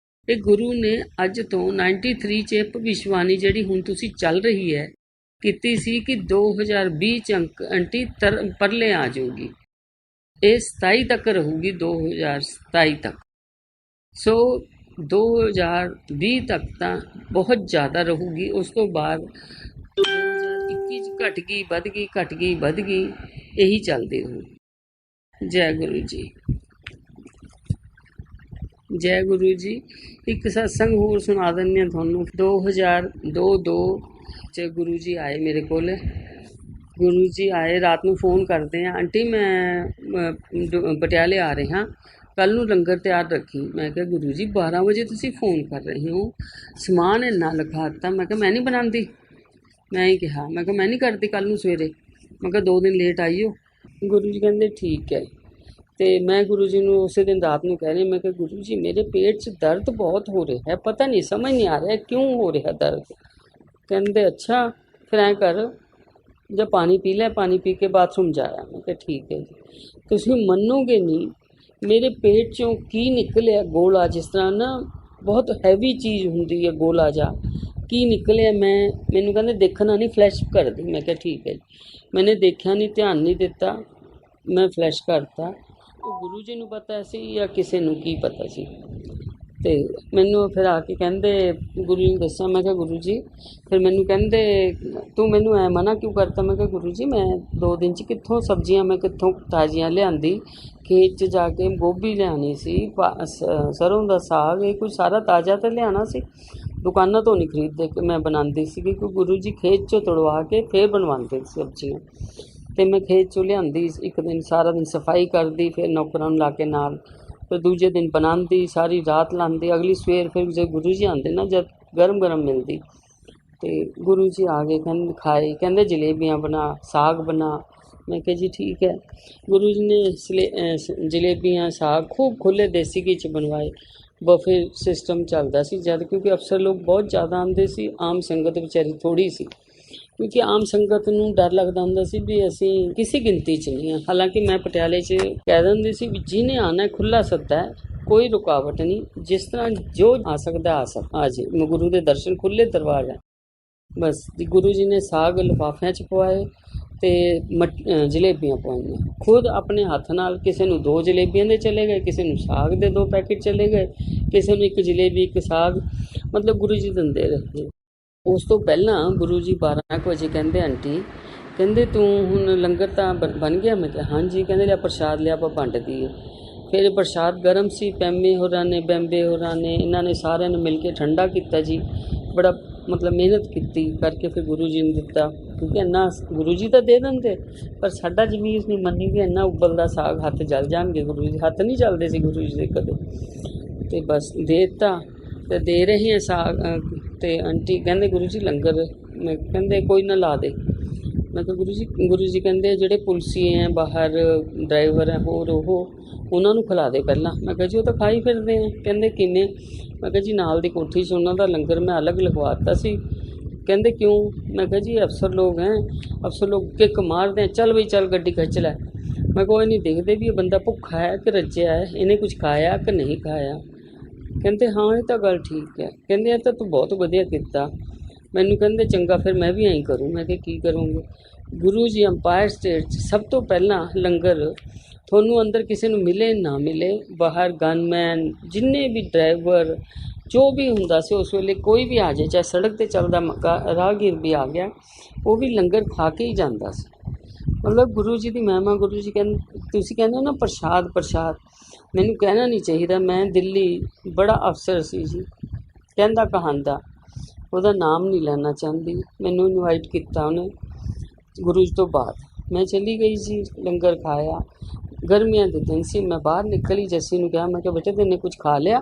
ਇਹ ਗੁਰੂ ਨੇ ਅੱਜ ਤੋਂ 93 'ਚ ਭਵਿਸ਼ਵਾਣੀ ਜਿਹੜੀ ਹੁਣ ਤੁਸੀਂ ਚੱਲ ਰਹੀ ਹੈ ਕੀਤੀ ਸੀ ਕਿ 2020 'ਚ ਆਂਟੀ ਪਰਲੇ ਆ ਜਾਊਗੀ, ਇਹ 27 ਤੱਕ ਰਹੂਗੀ, 2027 ਤੱਕ। ਸੋ 2020 ਤੱਕ ਤਾਂ ਬਹੁਤ ਜ਼ਿਆਦਾ ਰਹੂਗੀ, ਉਸ ਤੋਂ ਬਾਅਦ 2021 'ਚ ਘਟ ਗਈ, ਵੱਧ ਗਈ, ਘਟ ਗਈ, ਵੱਧ ਗਈ, ਇਹੀ ਚੱਲਦੀ ਰਹੂ। ਜੈ ਗੁਰੂ ਜੀ, ਜੈ ਗੁਰੂ ਜੀ। ਇੱਕ ਸਤਸੰਗ ਹੋਰ ਸੁਣਾ ਦਿੰਦੇ ਹਾਂ ਤੁਹਾਨੂੰ। 2002 'ਚ ਗੁਰੂ ਜੀ ਆਏ ਮੇਰੇ ਕੋਲ। ਗੁਰੂ ਜੀ ਆਏ, ਰਾਤ ਨੂੰ ਫ਼ੋਨ ਕਰਦੇ ਆ, ਆਂਟੀ ਮੈਂ ਪਟਿਆਲੇ ਆ ਰਿਹਾ, ਕੱਲ੍ਹ ਨੂੰ ਲੰਗਰ ਤਿਆਰ ਰੱਖੀ। ਮੈਂ ਕਿਹਾ ਗੁਰੂ ਜੀ 12 ਵਜੇ ਤੁਸੀਂ ਫ਼ੋਨ ਕਰ ਰਹੇ ਹੋ, ਸਮਾਨ ਇੰਨਾ ਲਿਖਾ ਦਿੱਤਾ। ਮੈਂ ਕਿਹਾ ਮੈਂ ਨਹੀਂ ਬਣਾਉਂਦੀ, ਮੈਂ ਹੀ ਕਿਹਾ, ਮੈਂ ਕਿਹਾ ਮੈਂ ਨਹੀਂ ਕਰਦੀ ਕੱਲ੍ਹ ਨੂੰ ਸਵੇਰੇ, ਮੈਂ ਕਿਹਾ 2 ਦਿਨ ਲੇਟ ਆਈਓ। ਗੁਰੂ ਜੀ ਕਹਿੰਦੇ ਠੀਕ ਹੈ। ਅਤੇ ਮੈਂ ਗੁਰੂ ਜੀ ਨੂੰ ਉਸੇ ਦਿਨ ਰਾਤ ਨੂੰ ਕਹਿ ਰਹੀ, ਮੈਂ ਕਿਹਾ ਗੁਰੂ ਜੀ ਮੇਰੇ ਪੇਟ 'ਚ ਦਰਦ ਬਹੁਤ ਹੋ ਰਿਹਾ ਹੈ, ਪਤਾ ਨਹੀਂ, ਸਮਝ ਨਹੀਂ ਆ ਰਿਹਾ ਕਿਉਂ ਹੋ ਰਿਹਾ ਦਰਦ। ਕਹਿੰਦੇ ਅੱਛਾ, ਫਿਰ ਐਂ ਕਰ, ਜਾਂ ਪਾਣੀ ਪੀ ਲੈ, ਪਾਣੀ ਪੀ ਕੇ ਬਾਥਰੂਮ ਜਾਇਆ। ਮੈਂ ਕਿਹਾ ਠੀਕ ਹੈ ਜੀ। ਤੁਸੀਂ ਮੰਨੋਗੇ ਨਹੀਂ ਮੇਰੇ ਪੇਟ 'ਚੋਂ ਕੀ ਨਿਕਲਿਆ, ਗੋਲਾ, ਜਿਸ ਤਰ੍ਹਾਂ ਨਾ ਬਹੁਤ ਹੈਵੀ ਚੀਜ਼ ਹੁੰਦੀ ਹੈ ਗੋਲਾ ਜਿਹਾ, ਕੀ ਨਿਕਲਿਆ। ਮੈਨੂੰ ਕਹਿੰਦੇ ਦੇਖਣਾ ਨਹੀਂ, ਫਲੈਸ਼ ਕਰ ਦੇ। ਮੈਂ ਕਿਹਾ ਠੀਕ ਹੈ ਜੀ। ਮੈਨੇ ਦੇਖਿਆ ਨਹੀਂ, ਧਿਆਨ ਨਹੀਂ ਦਿੱਤਾ, ਮੈਂ ਫਲੈਸ਼ ਕਰਤਾ। ਉਹ ਗੁਰੂ ਜੀ ਨੂੰ ਪਤਾ ਸੀ ਜਾਂ ਕਿਸੇ ਨੂੰ ਕੀ ਪਤਾ ਸੀ। ਅਤੇ ਮੈਨੂੰ ਫਿਰ ਆ ਕੇ ਕਹਿੰਦੇ, ਗੁਰੂ ਜੀ ਨੂੰ ਦੱਸਾਂ, ਮੈਂ ਕਿਹਾ ਗੁਰੂ ਜੀ, ਫਿਰ ਮੈਨੂੰ ਕਹਿੰਦੇ ਤੂੰ ਮੈਨੂੰ ਐਂ ਮਨਾ ਕਿਉਂ ਕਰਤਾ। ਮੈਂ ਕਿਹਾ ਗੁਰੂ ਜੀ ਮੈਂ 2 ਦਿਨ 'ਚ ਕਿੱਥੋਂ ਸਬਜ਼ੀਆਂ, ਮੈਂ ਕਿੱਥੋਂ ਤਾਜ਼ੀਆਂ ਲਿਆਂਦੀ, ਖੇਤ 'ਚ ਜਾ ਕੇ ਗੋਭੀ ਲਿਆਉਣੀ ਸੀ, ਸਰੋਂ ਦਾ ਸਾਗ, ਇਹ ਕੁਝ ਸਾਰਾ ਤਾਜ਼ਾ ਤਾਂ ਲਿਆਉਣਾ ਸੀ, ਦੁਕਾਨਾਂ ਤੋਂ ਨਹੀਂ ਖਰੀਦਦੇ ਕੇ ਮੈਂ ਬਣਾਉਂਦੀ ਸੀਗੀ, ਕਿਉਂਕਿ ਗੁਰੂ ਜੀ ਖੇਤ 'ਚੋਂ ਤੁੜਵਾ ਕੇ ਫਿਰ ਬਣਵਾਉਂਦੇ ਸਬਜ਼ੀਆਂ। ਅਤੇ ਮੈਂ ਖੇਤ 'ਚੋਂ ਲਿਆਂਦੀ, ਇੱਕ ਦਿਨ ਸਾਰਾ ਦਿਨ ਸਫਾਈ ਕਰਦੀ, ਫਿਰ ਨੌਕਰਾਂ ਨੂੰ ਲਾ ਕੇ ਨਾਲ, ਫਿਰ ਦੂਜੇ ਦਿਨ ਬਣਾਉਂਦੀ, ਸਾਰੀ ਰਾਤ ਲਾਉਂਦੀ, ਅਗਲੀ ਸਵੇਰ ਫਿਰ ਜੇ ਗੁਰੂ ਜੀ ਆਉਂਦੇ ਨਾ, ਜਦ ਗਰਮ ਗਰਮ ਮਿਲਦੀ। ਅਤੇ ਗੁਰੂ ਜੀ ਆ ਗਏ, ਕਹਿੰਦੇ ਖਾਏ, ਕਹਿੰਦੇ ਜਲੇਬੀਆਂ ਬਣਾ, ਸਾਗ ਬਣਾ। ਮੈਂ ਕਿਹਾ ਜੀ ਠੀਕ ਹੈ। ਗੁਰੂ ਜੀ ਨੇ ਜਲੇਬੀਆਂ, ਸਾਗ ਖੂਬ ਖੁੱਲ੍ਹੇ ਦੇਸੀ ਘੀ 'ਚ ਬਣਵਾਏ। ਬਫੇ ਸਿਸਟਮ ਚੱਲਦਾ ਸੀ ਜਦ, ਕਿਉਂਕਿ ਅਫਸਰ ਲੋਕ ਬਹੁਤ ਜ਼ਿਆਦਾ ਆਉਂਦੇ ਸੀ, ਆਮ ਸੰਗਤ ਵਿਚਾਰੀ ਥੋੜ੍ਹੀ ਸੀ, ਕਿਉਂਕਿ ਆਮ ਸੰਗਤ ਨੂੰ ਡਰ ਲੱਗਦਾ ਹੁੰਦਾ ਸੀ ਵੀ ਅਸੀਂ ਕਿਸੇ ਗਿਣਤੀ 'ਚ ਨਹੀਂ ਹਾਂ। ਹਾਲਾਂਕਿ ਮੈਂ ਪਟਿਆਲੇ 'ਚ ਕਹਿ ਦਿੰਦੀ ਸੀ ਵੀ ਜਿਹਨੇ ਆਉਣਾ ਖੁੱਲ੍ਹਾ ਸੱਦਾ ਹੈ, ਕੋਈ ਰੁਕਾਵਟ ਨਹੀਂ, ਜਿਸ ਤਰ੍ਹਾਂ ਜੋ ਆ ਸਕਦਾ ਆ ਜੇ। ਗੁਰੂ ਦੇ ਦਰਸ਼ਨ, ਖੁੱਲ੍ਹੇ ਦਰਵਾਜ਼ਾ। ਬਸ ਗੁਰੂ ਜੀ ਨੇ ਸਾਗ ਲਿਫਾਫਿਆਂ 'ਚ ਪਵਾਏ ਅਤੇ ਜਲੇਬੀਆਂ ਪਵਾਈਆਂ, ਖੁਦ ਆਪਣੇ ਹੱਥ ਨਾਲ। ਕਿਸੇ ਨੂੰ 2 ਜਲੇਬੀਆਂ ਦੇ ਚਲੇ ਗਏ, ਕਿਸੇ ਨੂੰ ਸਾਗ ਦੇ 2 ਪੈਕੇਟ ਚਲੇ ਗਏ, ਕਿਸੇ ਨੂੰ 1 ਜਲੇਬੀ 1 ਸਾਗ, ਮਤਲਬ ਗੁਰੂ ਜੀ ਦਿੰਦੇ ਰਹੇ। ਉਸ ਤੋਂ ਪਹਿਲਾਂ ਗੁਰੂ ਜੀ 12 ਵਜੇ ਕਹਿੰਦੇ ਆਂਟੀ, ਕਹਿੰਦੇ ਤੂੰ ਹੁਣ ਲੰਗਰ ਤਾਂ ਬਣ ਗਿਆ। ਮੈਂ ਕਿਹਾ ਹਾਂਜੀ। ਕਹਿੰਦੇ ਲਿਆ ਪ੍ਰਸ਼ਾਦ ਲਿਆ, ਆਪਾਂ ਵੰਡ ਦਈਏ। ਫਿਰ ਪ੍ਰਸ਼ਾਦ ਗਰਮ ਸੀ, ਬੈਂਬੇ ਹੋਰਾਂ ਨੇ, ਇਹਨਾਂ ਨੇ ਸਾਰਿਆਂ ਨੇ ਮਿਲ ਕੇ ਠੰਡਾ ਕੀਤਾ ਜੀ, ਬੜਾ ਮਤਲਬ ਮਿਹਨਤ ਕੀਤੀ ਕਰਕੇ ਫਿਰ ਗੁਰੂ ਜੀ ਨੂੰ ਦਿੱਤਾ, ਕਿਉਂਕਿ ਇੰਨਾ ਗੁਰੂ ਜੀ ਤਾਂ ਦੇ ਦਿੰਦੇ, ਪਰ ਸਾਡਾ ਜ਼ਮੀਰ ਨਹੀਂ ਮੰਨੀ ਕਿ ਇੰਨਾ ਉਬਲਦਾ ਸਾਗ ਹੱਥ ਜਲ ਜਾਣਗੇ। ਗੁਰੂ ਜੀ ਹੱਥ ਨਹੀਂ ਚੱਲਦੇ ਸੀ ਗੁਰੂ ਜੀ ਦੇ ਕਦੇ, ਅਤੇ ਬਸ ਦੇ ਦਿੱਤਾ ਅਤੇ ਦੇ ਰਹੇ ਹਾਂ ਸਾਗ। ਅਤੇ ਆਂਟੀ ਕਹਿੰਦੇ ਗੁਰੂ ਜੀ ਲੰਗਰ, ਮੈਂ ਕਹਿੰਦੇ ਕੋਈ ਨਾ ਲਾ ਦੇ। ਮੈਂ ਕਿਹਾ ਗੁਰੂ ਜੀ ਕਹਿੰਦੇ ਜਿਹੜੇ ਪੁਲਸੀ ਹੈ ਬਾਹਰ, ਡਰਾਈਵਰ ਹੈ ਹੋਰ, ਉਹਨਾਂ ਨੂੰ ਖਿਲਾ ਦੇ ਪਹਿਲਾਂ। ਮੈਂ ਕਿਹਾ ਜੀ ਉਹ ਤਾਂ ਖਾ ਹੀ ਫਿਰਦੇ ਆ। ਕਹਿੰਦੇ ਕਿਵੇਂ। ਮੈਂ ਕਿਹਾ ਜੀ ਨਾਲ ਦੀ ਕੋਠੀ 'ਚ ਉਹਨਾਂ ਦਾ ਲੰਗਰ ਮੈਂ ਅਲੱਗ ਲਗਵਾ ਦਿੱਤਾ ਸੀ, कहते क्यों? मैं कहा जी अफसर लोग हैं, अफसर लोग किक मारते हैं, चल बई चल गड्डी खिंच लै। मैं कोई नहीं देखते भी ये बंदा भुखा है कि रज्जिया है, इन्हें कुछ खाया कि नहीं खाया। कहते हाँ ये तो गल ठीक है। कहते ये तो तू बहुत वधिया किया। मैनू कहते चंगा फिर मैं भी ऐं करूँ। मैं क्या की करूँगी? गुरु जी अंपायर स्टेट सब तो पहला लंगर थोनू अंदर किसी ਨੂੰ मिले ना मिले, बाहर गनमैन जिन्ने भी ड्राइवर जो भी हुंदा सी उस वेले कोई भी आ जाए, चाहे सड़क ते चलदा राहगीर भी आ गया, वो भी लंगर खा के ही जाता सी। मतलब गुरु जी की महिमा। गुरु जी तुसीं कहंदे हो ना प्रसाद प्रसाद, मैनू कहना नहीं चाहिए। मैं दिल्ली बड़ा अफसर सी जी, कहंदा कहांदा, ਉਹਦਾ नाम नहीं लेना चाहती। मैनू इनवाइट किया उन्हें गुरु जी तो बाद, मैं चली गई जी, लंगर खाया। गर्मियां के दिन सी, मैं बाहर निकली, जस्सी नूं कहा, मैं कहा बेटे तेने कुछ खा लिया?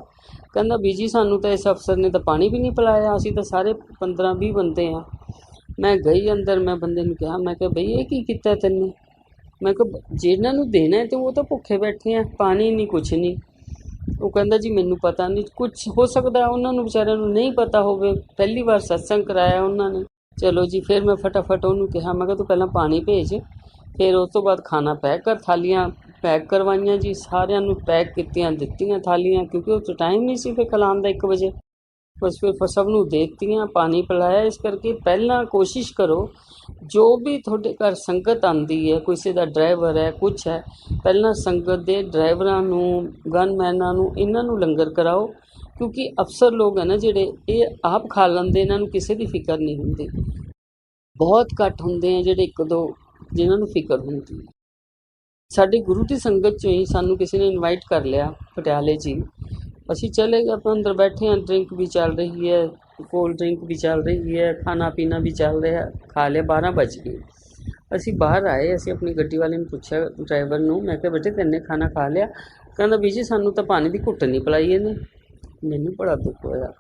कहंदा बीजी सानू तो इस अफसर ने तो पानी भी नहीं पिलाया, असीं तो सारे 15-20 बंदे हाँ। मैं गई अंदर, मैं बंदे नूं कहा, मैं कहा बई ये की कीता तैने? मैं कहा जिन्हां नूं देना है तो वो तो भुखे बैठे हैं, पानी नहीं कुछ नहीं। वो कहंदा जी मैनू पता नहीं, कुछ हो सकता है उन्होंने बेचारिਆਂ ਨੂੰ नहीं पता होवे, पहली बार सत्संग कराया उन्होंने। चलो जी फिर मैं फटाफट उन्होंने कहा, मैं कहा तू पहला पानी भेज, फिर उस तो बाद खाना पैक कर। थालियां पैक करवाइयां जी, सारिਆਂ ਨੂੰ पैक कीतियां दित्तियां थालियां, क्योंकि उस टाइम नहीं सी फिर खिलाउण दा 1 वजे। बस फिर सब नूं देतियां, पानी पिलाया। इस करके पहला कोशिश करो जो भी थोड़े घर संगत आती है, किसी का ड्राइवर है कुछ है, पहला संगत के ड्राइवरां नूं गनमैनां नूं इन्हां नूं लंगर कराओ, क्योंकि अफसर लोग है ना जिहड़े ये आप खा लैंदे, इन्हां नूं किसी की फिक्र नहीं हुंदी। बहुत घट हुंदे हैं जिहड़े 1-2 जिन्हां नूं फिक्र हुंदी है। साडी गुरु की संगत चों ही सानूं किसी ने इनवाइट कर लिया पटियाले जी, असीं चले गए, अपन अंदर बैठे हैं, ड्रिंक भी चल रही है, कोल्ड ड्रिंक भी चल रही है, खाना पीना भी चल रहा है, खा लिया। 12 बज गए, असीं बाहर आए। असीं अपनी गड्डी वाले ने पूछा ड्राइवर नूं, मैं कहा बेटे तेने खाना खा लिया? कहंदा बीजी सानूं तो पानी की घुट नहीं पिलाई इहने। मैनूं बड़ा दुख होया।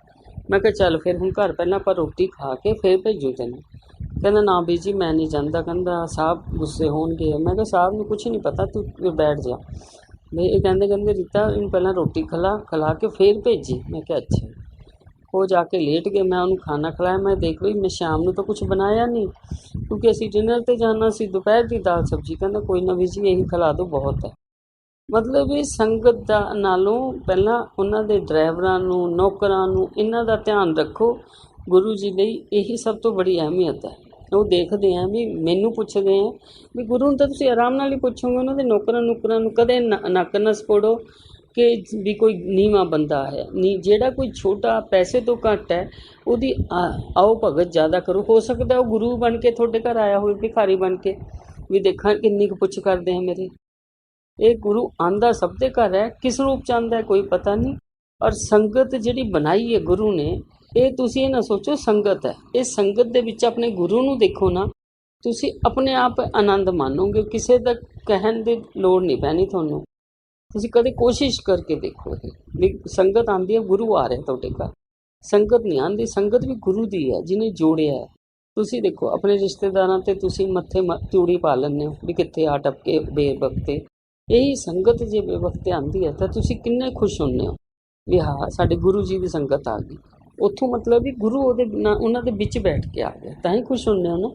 मैं कहा चल फिर हुण घर पहलां आपां रोटी खा के फिर भेजूं तैनूं। कहंदा ना बीजी मैं नहीं जांदा, कहंदा साहब गुस्से होणगे। मैं कहा साहब नूं कुछ नहीं पता, तू बैठ जा। मैं ये कहते रीता इन्हूं पहलां रोटी खिला के फिर भेजी। मैं कहा अच्छा। वो जाके लेट गए, मैं उन्होंने खाना खिलाया। मैं देख ली मैं शाम को तो कुछ बनाया नहीं, क्योंकि असीं डिनर पर जाना सी, दोपहर की दाल सब्जी। कहना कोई ना भी जी यही खिला दो बहुत है। मतलब ये संगत दा नालों पहला उन्होंने ड्राइवरां नूं नौकरां नूं इन्हां दा ध्यान रखो। गुरु जी लई यही सब तो बड़ी अहमियत है। वो देखते हैं भी मैनू पुछते हैं भी गुरु तो तुसीं आराम नाल ही पुछोगे, उन्होंने नौकरां नुकरां नूं कदे नक ना सपोड़ो कि भी कोई नीवा बंदा है नी, जेड़ा कोई छोटा पैसे तो घट है उहदी आओ भगत ज़्यादा करो। हो सकता है वो गुरु बन के थोड़े घर आया हो, भिखारी बन के भी देखा किन्नी कुछ पुछ करते हैं मेरे। ये गुरु आंदा सब दे घर है, किस रूप च आंदा है कोई पता नहीं। और संगत जिहड़ी बनाई है गुरु ने, ये तुसीं ये ना सोचो संगत है, इस संगत दे विच अपने गुरु नूं देखो ना, तुसीं अपने आप आनंद मानोगे, किसी दा कहण दी लोड़ नहीं पैनी तुहानूं। तुसीं कदे कोशिश करके देखो भी संगत आंदी है, गुरु आ रहा तुहाडे घर। संगत नहीं आंदी, संगत भी गुरु दी है जिन्हें जोड़िया है। तुसीं देखो अपने रिश्तेदारां ते तुसीं मत्थे त्यूड़ी पा लैंदे हो भी कित्थे आ टपके बेवकते। यही संगत जे बेवकते आंदी है तो तुसीं किन्ने खुश हुंदे हो भी हाँ साडे गुरु जी की संगत आ गई। उत्थों मतलब भी गुरु उन्हां दे विच बैठ के आ गया, तां ही खुश हुंदे हो ना।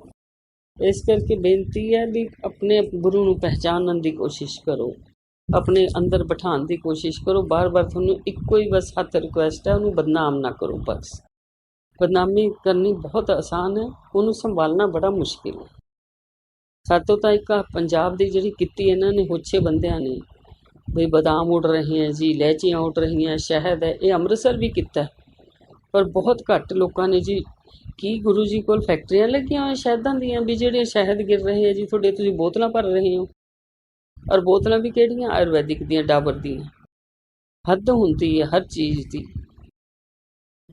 इस करके बेनती है भी अपने गुरु नूं पहचानण दी कोशिश करो, अपने अंदर बिठाने की कोशिश करो। बार बार थोनों इक्को ही बस हथ रिक्वेस्ट है, उन्होंने बदनाम ना करो। बस बदनामी करनी बहुत आसान है, उन्होंने संभालना बड़ा मुश्किल है। सातों तो एक पंजाब की जी की इन्होंने होछे बंदियां ने भाई बादाम उड़ रहे हैं जी, इलायचियाँ उड़ रही हैं, शहद है, ये अमृतसर भी किया पर बहुत घट लोगों ने जी की गुरु जी को फैक्ट्रियां लगियां हुई शहदां दियां भी जेडे शहद गिर रहे हैं जी, थोड़े तुसीं बोतलां भर रहे हो। और बोतलां भी किहड़ियां आयुर्वैदिक दियां, डाबर दियां। हद हुंदी है हर चीज़ की,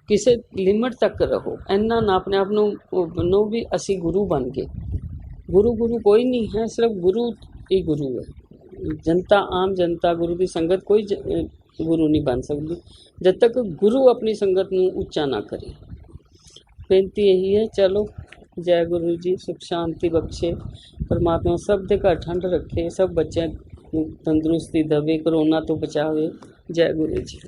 किसी लिमिट तक रहो। इन्ना ना अपने आप नूं भी असी गुरु बन गए। गुरु कोई नहीं है, सिर्फ गुरु ही गुरु है। जनता आम जनता गुरु की संगत कोई गुरु नहीं बन सकती जब तक गुरु अपनी संगत नूं उच्चा ना करे। बेनती यही है, चलो जय गुरु जी, सुख शांति बख्शे परमात्मा, सब दे घर ठंड रखे, सब बच्चे तंदुरुस्ती दवे, कोरोना तो बचावे। जय गुरु जी।